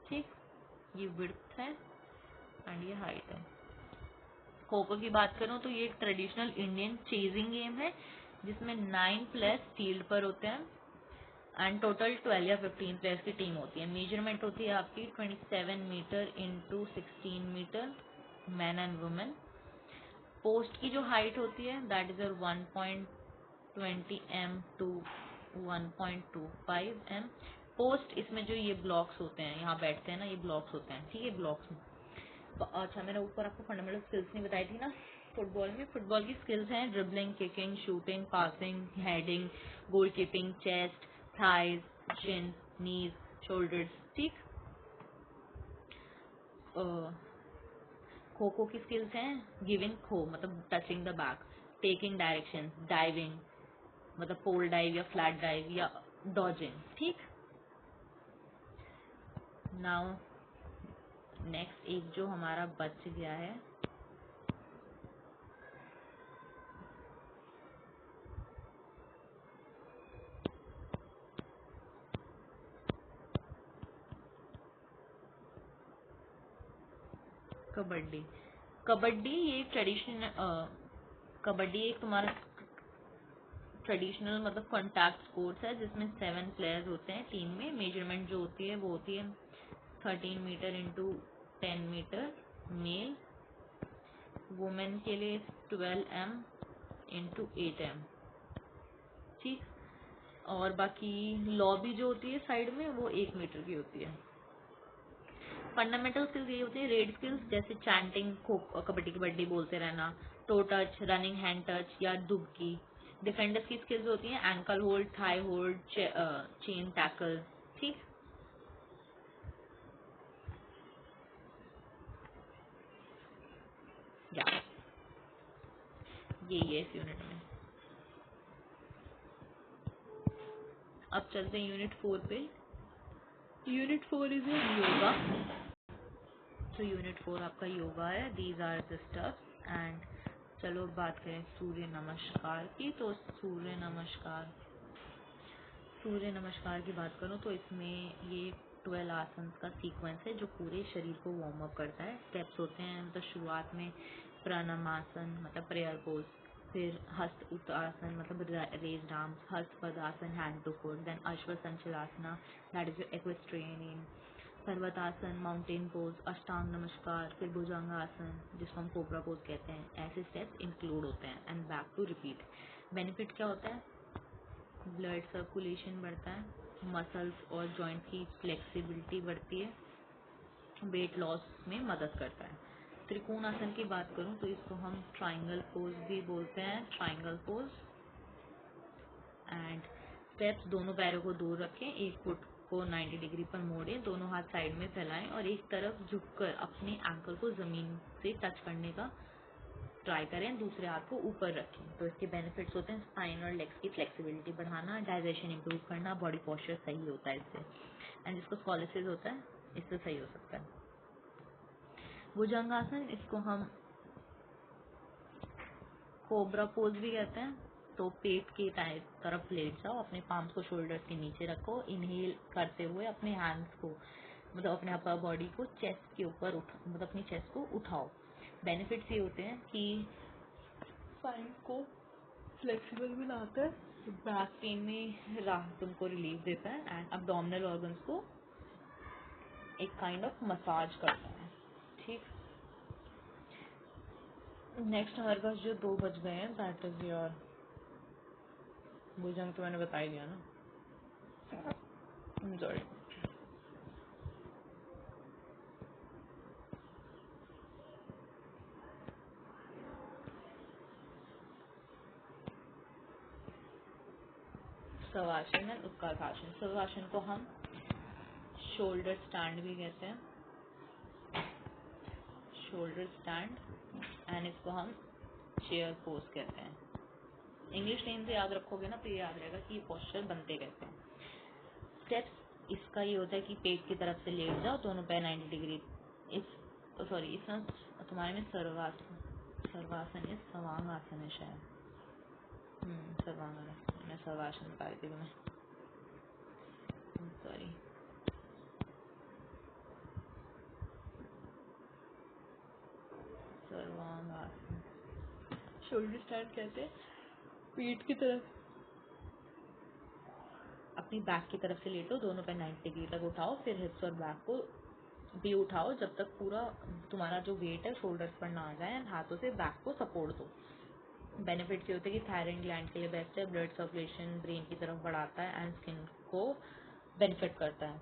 ठीक। ये विड्थ है एंड ये हाइट है। खो खो की बात करूं तो ये एक ट्रेडिशनल इंडियन चेजिंग गेम है, जिसमें 9 प्लेयर्स फील्ड पर होते हैं एंड टोटल 12 या 15 प्लेयर्स की टीम होती है। मेजरमेंट होती है आपकी 27 meter into 16 meter, man and women. Post की जो हाइट होती है that is 1.20 m to 1.25 m। Post, इसमें जो ये ब्लॉक्स होते हैं, यहाँ बैठते हैं ना, ये ब्लॉक्स होते हैं। ठीक है, ब्लॉक्स में। अच्छा, मैंने ऊपर आपको फंडामेंटल स्किल्स नहीं बताई थी ना फुटबॉल में। फुटबॉल की स्किल्स हैं dribbling, kicking, shooting, passing, heading, goal keeping, chest, thighs, chin, knees, shoulders. ठीक। खो खो की स्किल्स हैं गिविंग थ्रो, मतलब touching the back, taking direction, diving मतलब पोल डाइव या फ्लैट डाइव या डॉजिंग। ठीक। नाउ नेक्स्ट एक जो हमारा बच गया है, कबड्डी। कबड्डी ये एक कबड्डी एक तुम्हारा ट्रेडिशनल मतलब कॉन्टैक्ट स्पोर्ट्स है, जिसमें 7 प्लेयर्स होते हैं टीम में। मेजरमेंट जो होती है वो होती है 13 meter into 10 meter male. Women के लिए 12 m इंटू 8 m। ठीक। और बाकी लॉबी जो होती है साइड में वो 1 मीटर की होती है। फंडामेंटल स्किल्स ये होती है रेड स्किल्स, जैसे चैंटिंग, कबड्डी कबड्डी बोलते रहना, toe touch, running hand touch या डुबकी। डिफेंडर्स की स्किल्स होती हैं ankle hold, thigh hold, chain tackle. ठीक। या ये इस यूनिट में। अब चलते हैं यूनिट 4 पे। Unit 4 is yoga. तो यूनिट 4 आपका योगा है। These are the stuff. And चलो बात करें सूर्य नमस्कार की। तो सूर्य नमस्कार की बात करूँ तो इसमें ये 12 आसन का सीक्वेंस है, जो पूरे शरीर को वार्म अप करता है। स्टेप्स होते हैं, मतलब शुरुआत में प्राणायामासन मतलब प्रेयर पोज, फिर हस्त उत्तासन मतलब raised arms, Hasta Padasana hand to foot, then Ashwa Sanchalanasana that is equestrian, Parvatasana mountain pose, Ashtanga Namaskar, फिर भुजंगासन जिसको हम कोबरा पोज कहते हैं। ऐसे स्टेप्स इंक्लूड होते हैं and back to repeat. Benefit क्या होता है? ब्लड सर्कुलेशन बढ़ता है, मसल्स और जॉइंट की फ्लेक्सिबिलिटी बढ़ती है, वेट लॉस में मदद करता है। त्रिकोण आसन की बात करूं तो इसको हम ट्राइंगल पोज भी बोलते हैं, ट्राइंगल पोज। एंड स्टेप्स, दोनों पैरों को दूर रखें, एक फुट को 90 डिग्री पर मोड़ें, दोनों हाथ साइड में फैलाएं और एक तरफ झुककर अपने एंकल को जमीन से टच करने का ट्राई करें दूसरे हाथ को ऊपर रखें। तो इसके बेनिफिट्स होते हैं स्पाइन और लेग्स की फ्लेक्सिबिलिटी बढ़ाना, डाइजेशन इंप्रूव करना, बॉडी पोस्चर सही होता है इससे, एंड जिसको स्कॉलिसिस होता है इससे सही हो सकता है। भुजंगासन, इसको हम कोबरा पोज भी कहते हैं। तो पेट की तरफ लेट जाओ, अपने पाम्स को शोल्डर्स के नीचे रखो, इनहेल करते हुए अपने हैंड्स को मतलब अपने अपर बॉडी को चेस्ट के ऊपर मतलब अपनी चेस्ट को उठाओ। बेनिफिट्स ये होते हैं कि स्पाइन को फ्लेक्सिबल बनाता है, बैक पेन में राहत तुमको रिलीफ देता है, एंड अब्डोमिनल ऑर्गन्स को एक काइंड ऑफ मसाज करता है। ठीक, नेक्स्ट हमारे पास जो 2 बच गए हैं दैट इज योर भुजंग, तो मैंने बता ही दिया ना, सॉरी। शवासन है, उत्कर्षासन। शवासन को हम शोल्डर स्टैंड भी कहते हैं, शोल्डर स्टैंड, एंड इसको हम चेयर पोज कहते हैं। इंग्लिश नेम से याद रखोगे ना तो ये याद रहेगा कि ये पोस्चर बनते कैसे हैं। स्टेप्स इसका ये होता है कि पेट की तरफ से लेट जाओ, दोनों पैर 90 डिग्री। इसमें तुम्हारे में सर्वासन है, सवांगासन है शायद, सर्वांगासन, मैं सर्वासन बता रही थी तुम्हें, सॉरी। सर्वांगासन शोल्डर स्टैंड कहते हैं। पीठ की तरफ अपनी बैक की तरफ से लेटो, दोनों पैर 90 डिग्री तक उठाओ, फिर हिप्स और बैक को भी उठाओ जब तक पूरा तुम्हारा जो वेट है शोल्डर्स पर ना आ जाए, एंड हाथों से बैक को सपोर्ट दो। बेनिफिट्स ये होते हैं कि थायराइड ग्लैंड के लिए बेस्ट है, ब्लड सर्कुलेशन ब्रेन की तरफ बढ़ाता है, एंड स्किन को बेनिफिट करता है।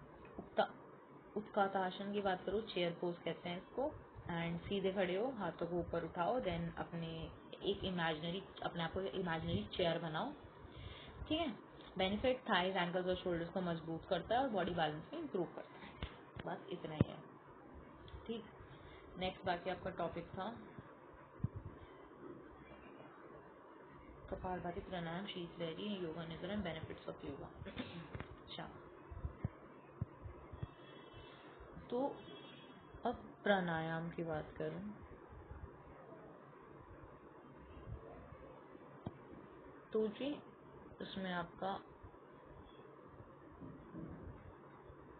उत्कातासन की बात करूँ, चेयर पोज कहते हैं इसको, एंड सीधे खड़े हो, हाथों को ऊपर उठाओ, देन अपने आप को इमेजिनरी चेयर बनाओ। ठीक है, बेनिफिट थाइज, एंकल्स और शोल्डर्स को मजबूत करता है और बॉडी बैलेंस में इंप्रूव करता है। बस इतना ही है। ठीक, नेक्स्ट बाकी आपका टॉपिक था कपालभाति, प्राणायाम, शीतलहरी, योगा निद्रा, बेनिफिट्स ऑफ योगा। अच्छा, तो अब प्राणायाम की बात करूं तो जी उसमें आपका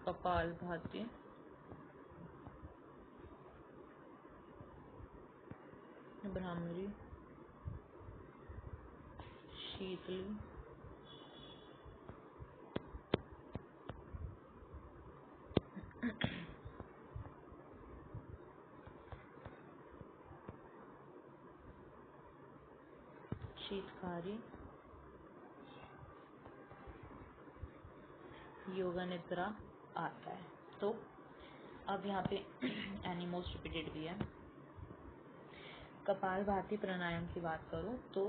कपालभाति, भ्रामरी, शीतली, शीतकारी, योगा निद्रा आता है। तो अब यहाँ पे एनिमोस्ट रिपीटेड भी है। कपालभाति प्राणायाम की बात करूँ तो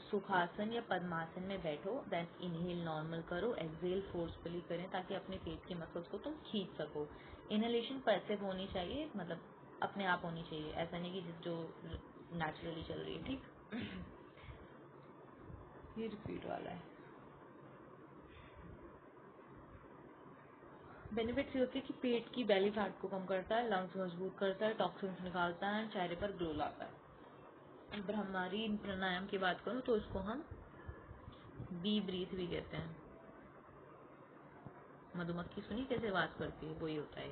सुखासन या पद्मासन में बैठो, देन इनहेल नॉर्मल करो, एक्सहेल फोर्सफुली करें ताकि अपने पेट के मसल्स को तुम खींच सको। इनहेलेशन पैसिव होनी चाहिए, मतलब अपने आप होनी चाहिए, ऐसा नहीं कि जो नेचुरली चल रही है। ठीक, ये रिपीट वाला है। बेनिफिट्स ये होती है कि पेट की बेली फैट को कम करता है, लंग्स मजबूत करता है, टॉक्सिन्स निकालता है, चेहरे पर ग्लो लाता है। ब्रह्मारी प्राणायाम की बात करूँ तो इसको हम बी ब्रीथ भी कहते हैं। मधुमक्खी सुनी कैसे आवाज करती है, वही होता है।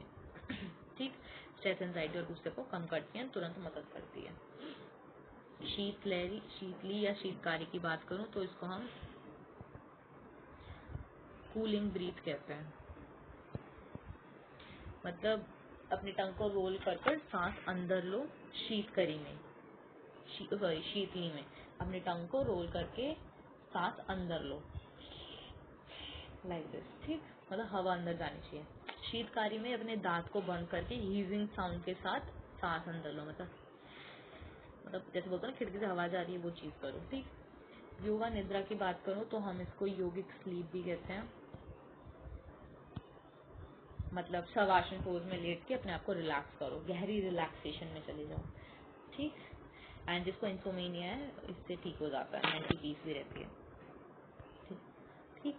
ठीक, स्ट्रेस, एंजाइटी और गुस्से को कम करती है, तुरंत मदद करती है। शीतली या शीतकारी की बात करूं तो इसको हम कूलिंग ब्रीथ कहते हैं। मतलब अपनी टंग को रोल कर सांस अंदर लो, शीतली में अपनी टंग को रोल करके सांस अंदर लो, लाइक दिस। ठीक, मतलब हवा अंदर जानी चाहिए। शीतकारी में अपने दांत को बंद करके हीजिंग साउंड के साथ सांस अंदर लो, मतलब जैसे बोलते हैं ना खिड़की से हवा जा रही है, वो चीज करो। ठीक, योगा निद्रा की बात करूँ तो हम इसको योगिक स्लीप भी कहते हैं। मतलब शवासन पोज में लेट के अपने आप को रिलैक्स करो, गहरी रिलैक्सेशन में चले जाओ। ठीक, एंड जिसको इंसोमेनिया है इससे ठीक हो जाता है, मेंटल पीस भी रहती है। ठीक ठीक,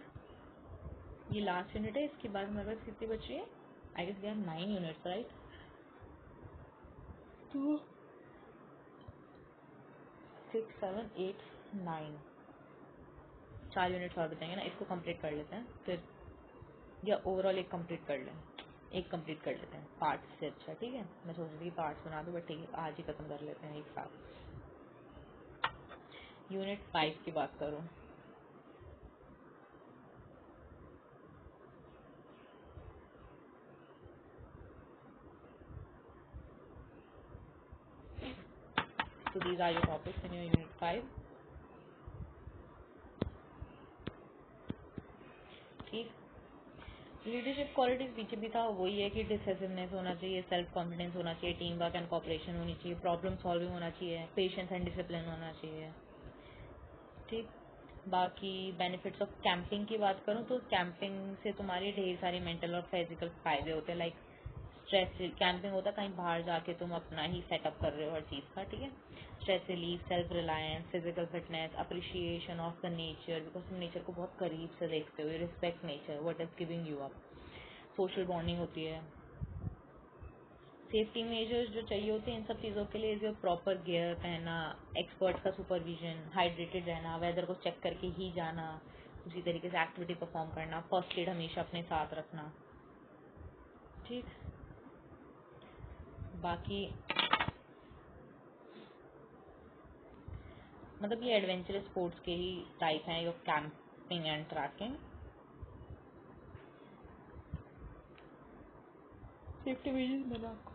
ये लास्ट यूनिट है। इसके बाद हमारे पास कितनी बची है? I guess we have 9 units right. तो 6 7 8 9 4 यूनिट्स और बचेंगे ना, इसको कंप्लीट कर लेते हैं फिर, या ओवरऑल एक कंप्लीट कर लें, एक कंप्लीट कर लेते हैं पार्ट से। अच्छा ठीक है, मैं सोच रही थी पार्ट्स बना दूँ बट ठीक है, आज ही खत्म कर लेते हैं एक साथ। यूनिट 5 की बात करूँ तो these are your topics in your unit 5। ठीक, लीडरशिप क्वालिटीज पीछे भी था, वही है कि डिसिसिवनेस होना चाहिए, सेल्फ कॉन्फिडेंस होना चाहिए, टीम वर्क एंड कोऑपरेशन होनी चाहिए, प्रॉब्लम सॉल्विंग होना चाहिए, पेशेंस एंड डिसिप्लिन होना चाहिए। ठीक, बाकी बेनिफिट्स ऑफ कैंपिंग की बात करूँ तो कैंपिंग से तुम्हारी ढेर सारी मेंटल और फिजिकल फायदे होते हैं। लाइक स्ट्रेस कैंपिंग होता है, कहीं बाहर जाके तुम अपना ही सेटअप कर रहे हो हर चीज़ का। ठीक है, stress relief, self reliance, physical fitness, appreciation of the nature, because तुम नेचर को बहुत करीब से देखते हो, respect nature what is giving you up, social bonding होती है। सेफ्टी मेजर्स जो चाहिए होते हैं इन सब चीज़ों के लिए, जो प्रॉपर गियर पहनना, एक्सपर्ट्स का सुपरविजन, हाइड्रेटेड रहना, वेदर को चेक करके ही जाना, उसी तरीके से एक्टिविटी परफॉर्म करना, फर्स्ट एड हमेशा अपने साथ रखना। ठीक, बाकी मतलब ये एडवेंचरस स्पोर्ट्स के ही टाइप हैं, your camping and trekking. Safety measures मैंने आपको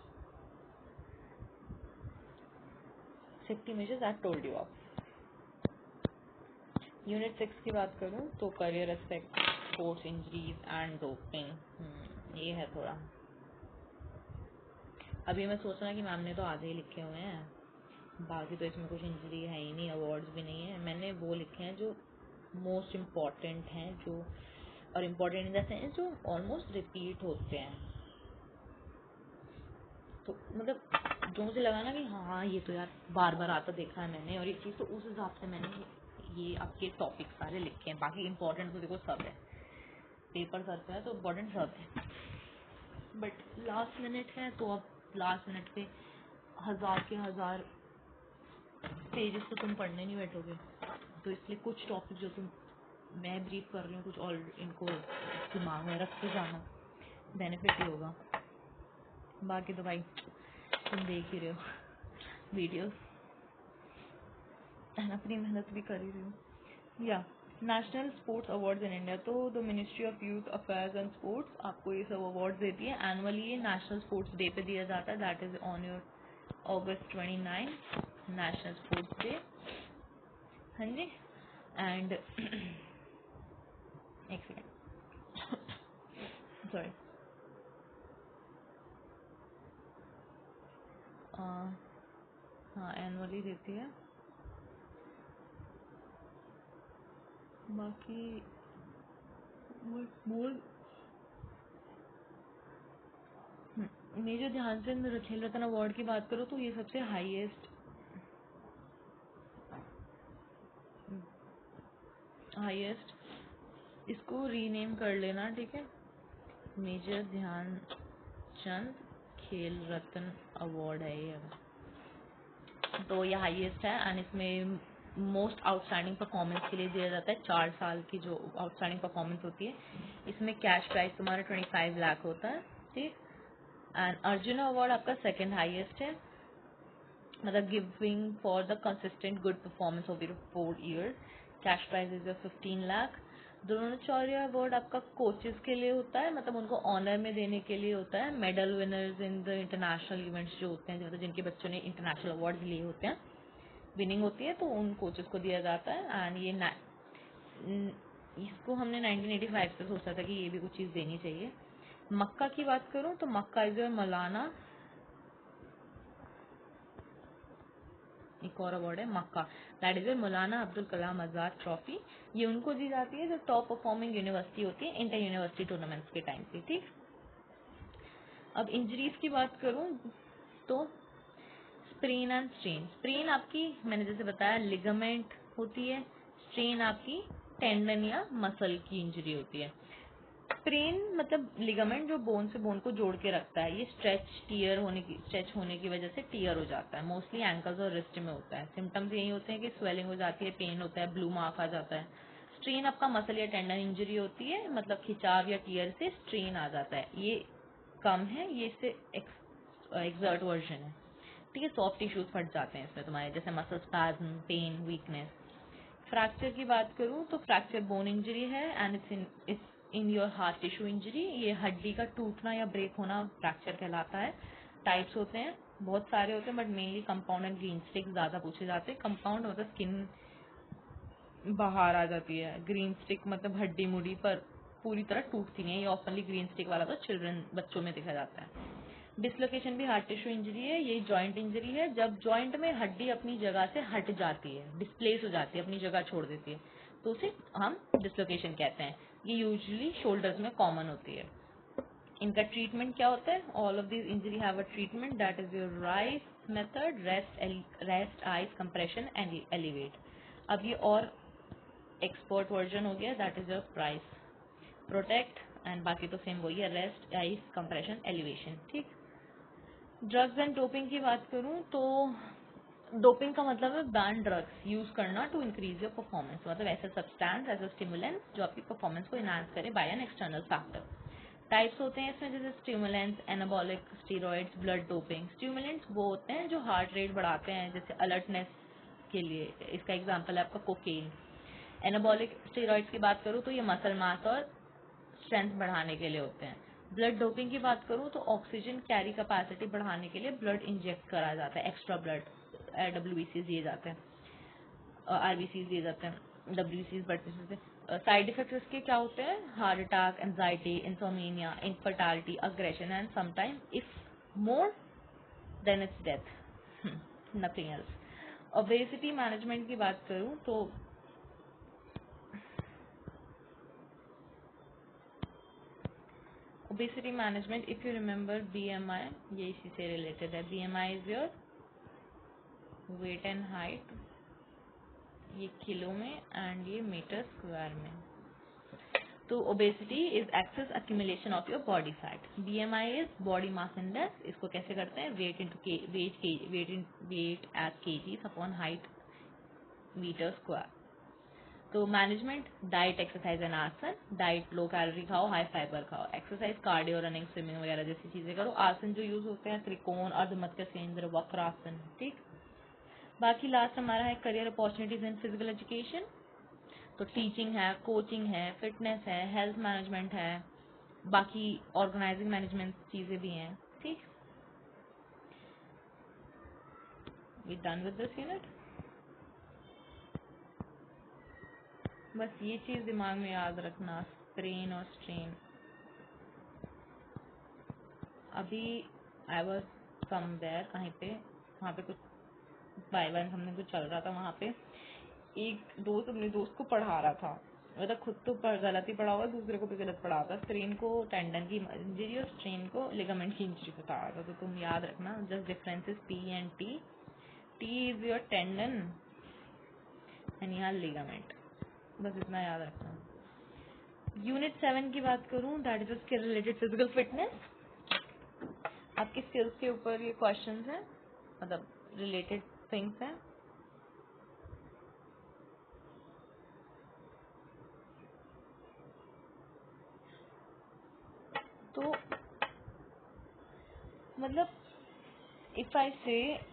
safety measures I told you आप। यूनिट 6 की बात करूँ तो career aspect, sports injuries and doping, ये है थोड़ा। अभी मैं सोच रहा कि मैम ने तो आधे ही लिखे हुए हैं, बाकी तो इसमें कुछ इंजरी है ही नहीं, अवार्ड्स भी नहीं है। मैंने वो लिखे हैं जो मोस्ट इम्पॉर्टेंट हैं, जो और इम्पॉर्टेंट इन द सेंस जो ऑलमोस्ट रिपीट होते हैं। तो मतलब जो मुझे लगा ना कि हाँ ये तो यार बार बार आता देखा है मैंने और ये चीज़, तो उस हिसाब से मैंने ये आपके टॉपिक सारे लिखे हैं। बाकी इम्पोर्टेंट तो देखो सब है, पेपर सर पे है तो इम्पोर्टेंट सब है, बट लास्ट मिनट है तो अब लास्ट मिनट पे 1000 के 1000 पेजेस तो तुम पढ़ने नहीं बैठोगे, तो इसलिए कुछ टॉपिक जो तुम मैं ब्रीफ कर रही हूँ कुछ और इनको दिमाग में रख के जाना, बेनिफिट ही होगा। बाकी तो भाई तुम देख ही रहे हो वीडियोस, अपनी मेहनत भी कर ही रही हूँ। या national sports awards in India, तो the ministry of youth affairs and sports आपको ये सब अवार्ड्स देती है। एनुअली ये नेशनल स्पोर्ट्स डे पे दिया जाता है, that is on your August 29, national sports day. हाँ जी, एंड एक सेकेंड सॉरी, हाँ एनुअली देती है। बाकी मोर मेजर ध्यानचंद खेल रत्न अवार्ड की बात करो तो ये सबसे हाईएस्ट इसको रीनेम कर लेना, ठीक है, मेजर ध्यानचंद खेल रत्न अवार्ड है ये, तो ये हाईएस्ट है। एंड इसमें मोस्ट आउटस्टैंडिंग परफॉर्मेंस के लिए दिया जाता है, 4 साल की जो आउटस्टैंडिंग परफॉर्मेंस होती है। इसमें कैश प्राइस तुम्हारा 25 लाख होता है। ठीक, एंड अर्जुन अवार्ड आपका सेकंड हाईएस्ट है, मतलब giving for the consistent good performance over 4 years, cash prize is 15 lakh. Dronacharya award आपका कोचेस के लिए होता है, मतलब उनको ऑनर में देने के लिए होता है, medal winners in the international events जो होते हैं, मतलब जिनके बच्चों ने इंटरनेशनल अवार्ड लिए होते हैं, विनिंग होती है तो उन कोचेस को दिया जाता है। एंड ये इसको हमने 1985 से सोचा था कि ये भी कुछ चीज़ देनी चाहिए। मक्का की बात करूं तो मक्का इज मौलाना, एक और अवार्ड है मक्का, that is Maulana Abdul Kalam Azad trophy. ये उनको दी जाती है जो टॉप परफॉर्मिंग यूनिवर्सिटी होती है इंटर यूनिवर्सिटी टूर्नामेंट्स के टाइम पे। ठीक, अब इंजरीज की बात करूं तो स्प्रेन एंड स्ट्रेन। स्प्रेन आपकी मैंने जैसे बताया लिगामेंट होती है, स्ट्रेन आपकी टेंडन या मसल की इंजरी होती है। स्प्रेन मतलब लिगामेंट जो बोन से बोन को जोड़ के रखता है, ये स्ट्रेच होने की वजह से टीयर हो जाता है। मोस्टली एंकल्स और रिस्ट में होता है। सिम्टम्स यही होते हैं कि स्वेलिंग हो जाती है, पेन होता है, ब्लू मार्क आ जाता है। स्ट्रेन आपका मसल या टेंडन इंजरी होती है, मतलब खिंचाव या टीयर से स्ट्रेन आ जाता है। ये कम है, ये इससे एक्सर्ट वर्जन है। ठीक है, सॉफ्ट टिश्यूज फट जाते हैं इसमें तुम्हारे, जैसे muscle spasm, pain, weakness. Fracture की बात करूँ तो फ्रैक्चर बोन इंजरी है and it's in your hard tissue injury. ये हड्डी का टूटना या ब्रेक होना फ्रैक्चर कहलाता है। टाइप्स होते हैं, बहुत सारे होते हैं, but mainly compound and green stick ज़्यादा पूछे जाते हैं। कंपाउंड मतलब स्किन बाहर आ जाती है, ग्रीन स्टिक मतलब हड्डी मुड़ी पर पूरी तरह टूटती नहीं है। ये ऑफनली ग्रीन स्टिक वाला तो चिल्ड्रन बच्चों में देखा जाता है। डिसलोकेशन भी हार्ट टिश्यू इंजरी है, ये जॉइंट इंजरी है। जब जॉइंट में हड्डी अपनी जगह से हट जाती है, डिस्प्लेस हो जाती है, अपनी जगह छोड़ देती है, तो उसे हम डिसलोकेशन कहते हैं। ये यूजुअली शोल्डर्स में कॉमन होती है। इनका ट्रीटमेंट क्या होता है? All of this injury have a treatment, that is your rice method, rest ice compression and elevate. अब ये और एक्सपर्ट वर्जन हो गया, that is your price protect, and बाकी तो सेम वही है, रेस्ट आइस कंप्रेशन एलिवेशन। ठीक। ड्रग्स एंड डोपिंग की बात करूं तो डोपिंग का मतलब है बैन ड्रग्स यूज करना टू इंक्रीज योर परफॉर्मेंस, मतलब ऐसे सब्सटेंस, ऐसे स्टिमुलेंस जो आपकी परफॉर्मेंस को इनहांस करे by an external factor. Types होते हैं इसमें, जैसे stimulants, anabolic steroids, blood doping. Stimulants वो होते हैं जो हार्ट रेट बढ़ाते हैं, जैसे अलर्टनेस के लिए, इसका एग्जांपल है आपका कोकेन। एनाबॉलिक स्टीरॉइड्स की बात करूँ तो ये मसल मास और स्ट्रेंथ बढ़ाने के लिए होते हैं। ब्लड डोपिंग की बात करूँ तो ऑक्सीजन कैरी कैपेसिटी बढ़ाने के लिए ब्लड इंजेक्ट करा जाता है, एक्स्ट्रा ब्लड, WBCs दिए जाते हैं, RBCs दिए जाते हैं, WBCs बढ़ते से। साइड इफेक्ट्स इसके क्या होते हैं? Heart attack, anxiety, insomnia, infertility, aggression and sometime if more than it's death, nothing else. Obesity management की बात करूँ तो obesity management, if you remember BMI, ये इसी से रिलेटेड है। BMI is your weight and height, ये किलो में एंड ये मीटर स्क्वायर में। तो obesity is excess accumulation of your body fat, BMI is body mass index, इसको कैसे करते हैं? weight as kgs upon height meter square. तो मैनेजमेंट, डाइट, एक्सरसाइज एंड आसन। डाइट लो कैलोरी खाओ, हाई फाइबर खाओ। एक्सरसाइज कार्डियो, रनिंग, स्विमिंग वगैरह जैसी चीजें करो। आसन जो यूज होते हैं त्रिकोण, अर्धमध्य केंद्र, वक्रासन। ठीक। बाकी लास्ट हमारा है career opportunities in physical education. तो टीचिंग है, कोचिंग है, फिटनेस है, हेल्थ मैनेजमेंट है, बाकी ऑर्गेनाइजिंग मैनेजमेंट चीजें भी हैं। ठीक, we done with this unit. बस ये चीज दिमाग में याद रखना, स्प्रेन और स्ट्रेन। अभी आई वॉज समवेयर, कहीं पे, वहाँ पे कुछ बाय वन हमने कुछ चल रहा था, वहाँ पे एक दोस्त अपने दोस्त को पढ़ा रहा था, मतलब खुद तो गलत ही पढ़ा हुआ, दूसरे को भी गलत पढ़ा था। स्ट्रेन को टेंडन की इंजरी और स्ट्रेन को लिगामेंट की इंजरी बता रहा था। तो तुम याद रखना, just differences P and T। T is your tendon and यहाँ लिगामेंट, बस इतना याद रखना। यूनिट 7 की बात करूँ, that is skill related physical fitness. आपकी स्किल्स के ऊपर ये क्वेश्चंस हैं, मतलब रिलेटेड थिंग्स हैं। तो मतलब इफ आई से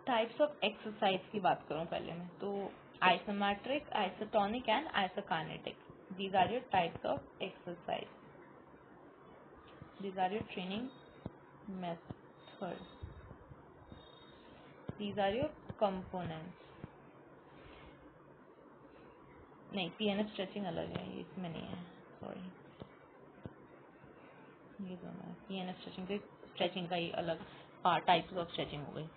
टाइप्स ऑफ एक्सरसाइज की बात करूं पहले मैं, तो isometric, isotonic and isokinetic, these are your types of exercise, these are your training method, these are your components. नहीं, PNF स्ट्रेचिंग अलग है, ये इसमें नहीं है, सॉरी, ये दोनों है। PNF स्ट्रेचिंग का ही अलग पार्ट, टाइप्स ऑफ स्ट्रेचिंग हो गई।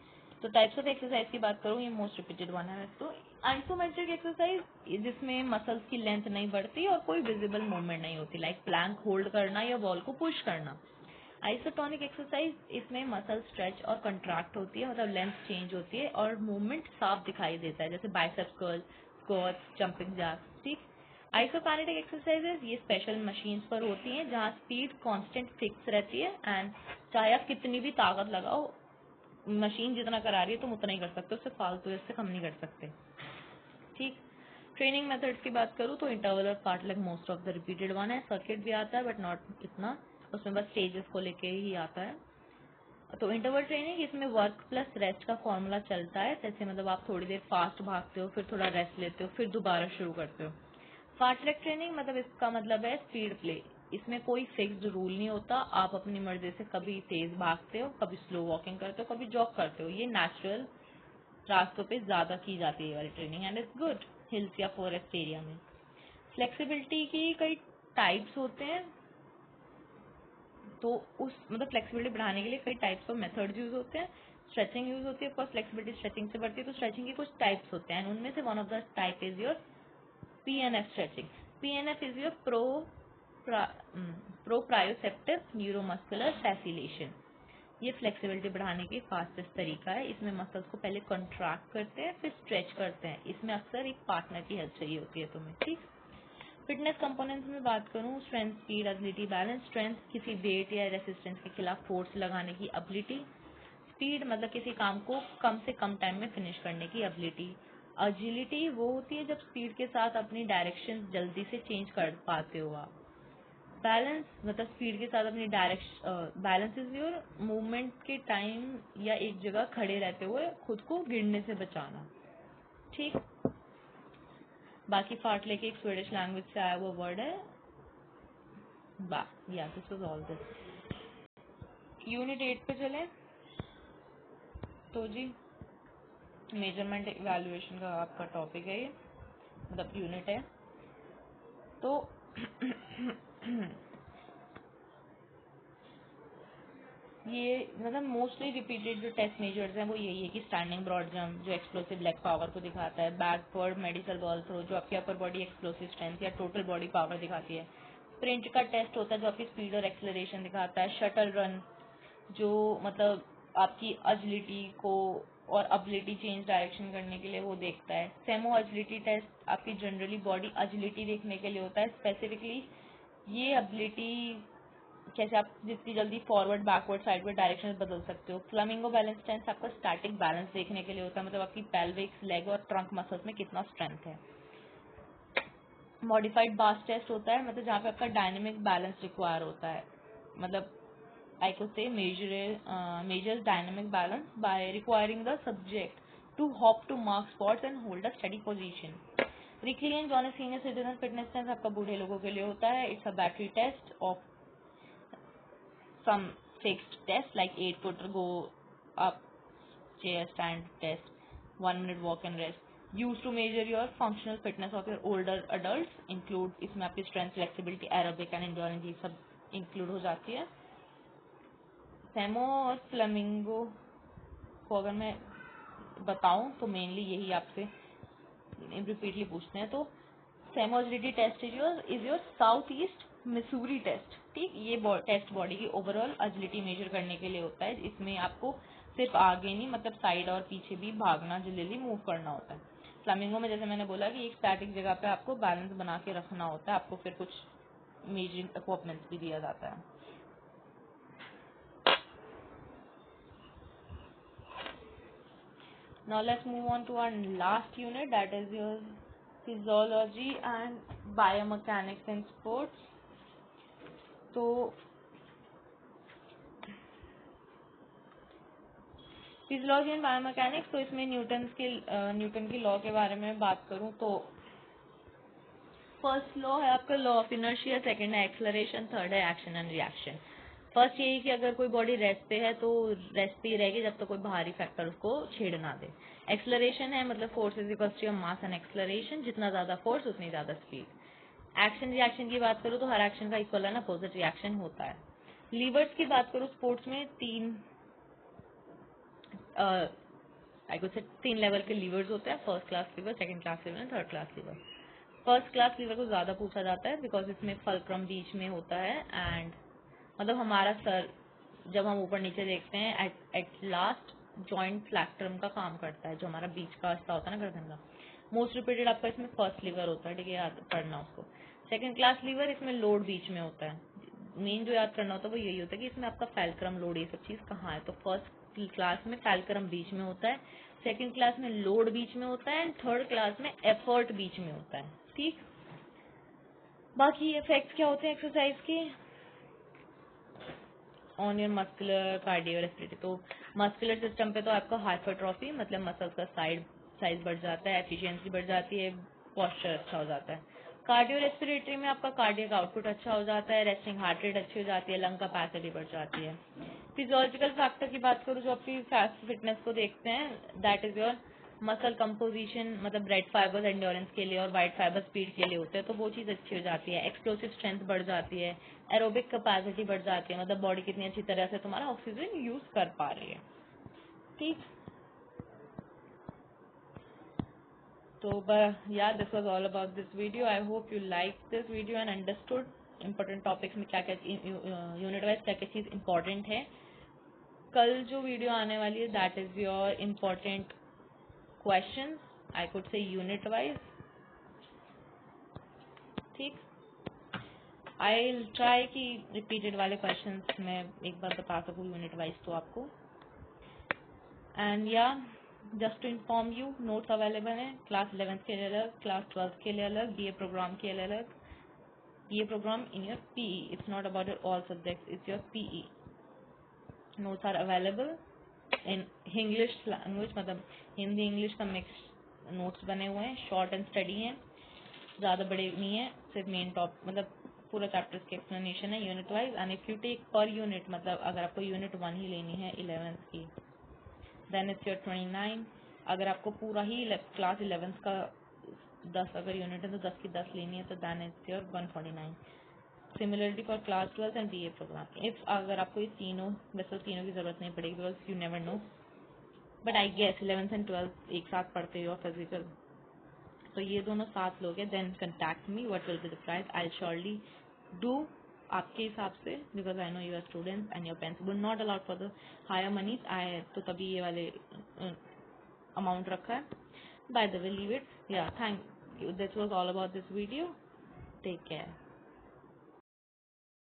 तो टाइप्स ऑफ एक्सरसाइज की बात करूँ, ये मोस्ट रिपीटेड वन है। तो आइसोमेट्रिक एक्सरसाइज जिसमें मसल्स की लेंथ नहीं बढ़ती और कोई विजिबल मूवमेंट नहीं होती, लाइक प्लैंक होल्ड करना या बॉल को पुश करना। आइसोटोनिक एक्सरसाइज, इसमें मसल स्ट्रेच और कंट्रैक्ट होती है, मतलब लेंथ चेंज होती है और मूवमेंट साफ दिखाई देता है, जैसे biceps curl, squats, jumping jacks. ठीक। आइसोकाइनेटिक एक्सरसाइजेज ये स्पेशल मशीन्स पर होती हैं जहाँ स्पीड कांस्टेंट फिक्स रहती है एंड चाहे आप कितनी भी ताकत लगाओ, मशीन जितना करा रही है तुम उतना ही कर सकते हो, उससे फालतू इससे कम नहीं कर सकते। ठीक। ट्रेनिंग मेथड्स की बात करूँ तो इंटरवल और fartlek most of the repeated one है। सर्किट भी आता है बट नॉट इतना, उसमें बस स्टेजेस को लेके ही आता है। तो इंटरवल ट्रेनिंग, इसमें वर्क प्लस रेस्ट का फॉर्मूला चलता है, जैसे मतलब आप थोड़ी देर फास्ट भागते हो, फिर थोड़ा रेस्ट लेते हो, फिर दोबारा शुरू करते हो। फास्ट्रैक ट्रेनिंग मतलब इसका मतलब है स्पीड प्ले, इसमें कोई फिक्स्ड रूल नहीं होता, आप अपनी मर्जी से कभी तेज भागते हो, कभी स्लो वॉकिंग करते हो, कभी जॉग करते हो। ये नेचुरल रास्तों पे ज्यादा की जाती है ये वाली training and it's good hills या फॉरेस्ट एरिया में। फ्लेक्सिबिलिटी की कई टाइप्स होते हैं, तो उस मतलब फ्लेक्सिबिलिटी बढ़ाने के लिए कई टाइप्स ऑफ मेथड्स यूज होते हैं। स्ट्रेचिंग यूज होती है, ऑफकोर्स फ्लेक्सिबिलिटी स्ट्रेचिंग से बढ़ती है, तो स्ट्रेचिंग के कुछ टाइप्स होते हैं, उनमें से one of the type is your PNF stretching. PNF is your proprioceptive neuromuscular facilitation. ये फ्लेक्सिबिलिटी बढ़ाने की फास्टेस्ट तरीका है, इसमें मसल्स को पहले कॉन्ट्रैक्ट करते हैं फिर स्ट्रेच करते हैं, इसमें अक्सर एक पार्टनर की हेल्प चाहिए होती है तुम्हें। ठीक। फिटनेस कंपोनेंट्स में बात करूँ, strength, speed, ability, balance. Strength, किसी वेट या रेसिस्टेंस के खिलाफ फोर्स लगाने की एबिलिटी। स्पीड मतलब किसी काम को कम से कम टाइम में फिनिश करने की एबिलिटी। एजिलिटी वो होती है जब स्पीड के साथ अपनी डायरेक्शन जल्दी से चेंज कर पाते हो आप। बैलेंस मतलब स्पीड के साथ अपनी direction, balance is your movement के टाइम या एक जगह खड़े रहते हुए खुद को गिरने से बचाना। ठीक। बाकी फार्टलेग एक स्वीडिश लैंग्वेज से आया हुआ वर्ड है। या this was all this. Unit 8 पे चले तो जी मेजरमेंट इवैल्यूएशन का आपका टॉपिक है ये, मतलब यूनिट है। तो ये मतलब मोस्टली रिपीटेड जो टेस्ट मेजर्स हैं वो यही है कि स्टैंडिंग ब्रॉड जंप जो एक्सप्लोसिव लेग पावर को दिखाता है, बैकवर्ड मेडिकल बॉल थ्रो जो आपकी अपर बॉडी एक्सप्लोसिव स्ट्रेंथ या टोटल बॉडी पावर दिखाती है, स्प्रिंट का टेस्ट होता है जो आपकी स्पीड और एक्सेलरेशन दिखाता है, शटल रन जो मतलब आपकी एजिलिटी को और एबिलिटी चेंज डायरेक्शन करने के लिए वो देखता है, सेमो एजिलिटी टेस्ट आपकी जनरली बॉडी एजिलिटी देखने के लिए होता है, स्पेसिफिकली ये एबिलिटी कैसे आप जितनी जल्दी फॉरवर्ड बैकवर्ड साइडवर्ड डायरेक्शन बदल सकते हो। फ्लेमिंगो बैलेंस टेस्ट आपका स्टैटिक बैलेंस देखने के लिए होता है, मतलब आपकी पेल्विक, लेग और ट्रंक मसल्स में कितना स्ट्रेंथ है। मॉडिफाइड बास टेस्ट होता है, मतलब जहाँ पे आपका डायनेमिक बैलेंस रिक्वायर होता है, मतलब I could say measures dynamic balance by requiring the subject to hop to mark spots and hold a steady position. Reclaims on a senior citizen fitness test आपका बूढ़े लोगों के लिए होता है. It's a battery test of some fixed test like 8-footer go up, chair stand test, 1 minute walk and rest. Used to measure your functional fitness of your older adults. Include इसमें आपकी strength, flexibility, aerobic and endurance ये सब include हो जाती है. सेमो और flamingo को अगर मैं बताऊं तो मेनली यही आपसे रिपीटली पूछते हैं। तो SEMO agility test is your South East Missouri test. ठीक, ये टेस्ट बॉडी की ओवरऑल एजिलिटी मेजर करने के लिए होता है। इसमें आपको सिर्फ आगे नहीं मतलब साइड और पीछे भी भागना, जल्दी मूव करना होता है। फ्लेमिंगो में जैसे मैंने बोला कि एक स्टैटिक जगह पे आपको बैलेंस बना के रखना होता है, आपको फिर कुछ मेजरिंग इक्विपमेंट्स भी दिया जाता है। Now let's move on to our last unit, that is your physiology and biomechanics in sports. तो फिजियोलॉजी एंड बायोमैकेनिक्स, तो इसमें न्यूटन की लॉ के बारे में बात करूं तो फर्स्ट लॉ है आपका लॉ ऑफ इनर्शिया, सेकंड है एक्सेलरेशन, थर्ड है एक्शन एंड रिएक्शन। फर्स्ट यही कि अगर कोई बॉडी रेस्ट पे है तो रेस्ट पे ही रहेगी जब तक कोई बाहरी फैक्टर उसको छेड़ ना दे। एक्सेलरेशन है मतलब force is equal to mass and acceleration, जितना ज्यादा फोर्स उतनी ज्यादा स्पीड। एक्शन रिएक्शन की बात करूँ तो हर एक्शन का इक्वल एंड अपोजिट रिएक्शन होता है। लीवर्स की बात करूँ स्पोर्ट्स में आई कुड से 3 लेवल के लीवर्स होते हैं, first class lever, second class lever and third class lever. First class lever को ज़्यादा पूछा जाता है बिकॉज इसमें फल्क्रम बीच में होता है एंड मतलब हमारा सर जब हम ऊपर नीचे देखते हैं एट लास्ट जॉइंट फ्लैक्ट्रम का काम करता है, जो हमारा बीच का हिस्सा होता है ना गर्दन का। मोस्ट रिपीटेड आपका इसमें फर्स्ट लीवर होता है, ठीक है, याद पढ़ना उसको। सेकंड क्लास लीवर इसमें लोड बीच में होता है, मेन जो याद करना होता है वो यही होता है कि इसमें आपका फैल्क्रम लोड ये सब चीज़ कहाँ है। तो फर्स्ट क्लास में फैल्क्रम बीच में होता है, सेकंड क्लास में लोड बीच में होता है एंड थर्ड क्लास में एफर्ट बीच में होता है, ठीक। बाकी इफेक्ट्स क्या होते हैं एक्सरसाइज के on your muscular cardio respiratory. तो मस्कुलर सिस्टम पे तो आपका हाइपरट्रॉफी मतलब मसल्स का साइज बढ़ जाता है, एफिशिएंसी बढ़ जाती है, पोस्चर अच्छा हो जाता है। कार्डियो रेस्पिरेटरी में आपका कार्डियक आउटपुट अच्छा हो जाता है, रेस्टिंग हार्ट रेट अच्छी हो जाती है, लंग कैपेसिटी बढ़ जाती है। फिजियोलॉजिकल फैक्टर की बात करूँ जो आपकी फिटनेस को देखते हैं, that is your muscle composition, मतलब रेड फाइबर्स एंड्योरेंस के लिए और वाइट फाइबर स्पीड के लिए होते हैं, तो वो चीज़ अच्छी हो जाती है। एक्सप्लोसिव स्ट्रेंथ बढ़ जाती है, एरोबिक कैपेसिटी बढ़ जाती है, मतलब बॉडी कितनी अच्छी तरह से तुम्हारा ऑक्सीजन यूज कर पा रही है, ठीक। तो yeah, this was all about this video. I hope you liked this video and understood important topics में क्या क्या यूनिट वाइज क्या क्या चीज़ important है। कल जो वीडियो आने वाली है that is your important questions, I could say unit wise, ठीक। आई ट्राई कि रिपीटेड वाले क्वेश्चंस मैं एक बार बता सकूँ यूनिट वाइज तो आपको। एंड या just to inform you, notes available हैं क्लास 11th के लिए अलग, क्लास 12th के लिए अलग, बीए प्रोग्राम के लिए अलग। BA programme in your PE, it's not about your all subjects, it's your PE. Notes are available in English language, मतलब हिंदी इंग्लिश का मिक्स नोट्स बने हुए हैं, शॉर्ट एंड स्टडी हैं, ज़्यादा बड़े नहीं है, सिर्फ मेन टॉप मतलब पूरा चैप्टर्स की एक्सप्लेनेशन है unit wise. And if you take per unit, मतलब अगर आपको यूनिट 1 ही लेनी है 11th की, देन इट्स योर 29। अगर आपको पूरा ही क्लास 11th का 10 अगर यूनिट है तो 10 की 10 लेनी है तो then it's your 149। Similarly for class 12 and BA programme, if अगर आपको ये तीनों, वैसे तीनों की जरूरत नहीं पड़ेगी because you never know, but I guess 11th and 12th एक साथ पढ़ते हो फिजिकल, तो ये दोनों साथ लोगे, then contact me, what will be the price, I surely do आपके हिसाब से, because I know your students and your parents will not allowed for the higher moneys, I तो तभी ये वाले अमाउंट रखा है। By the way leave it, या thank you, this was all about this video, take care.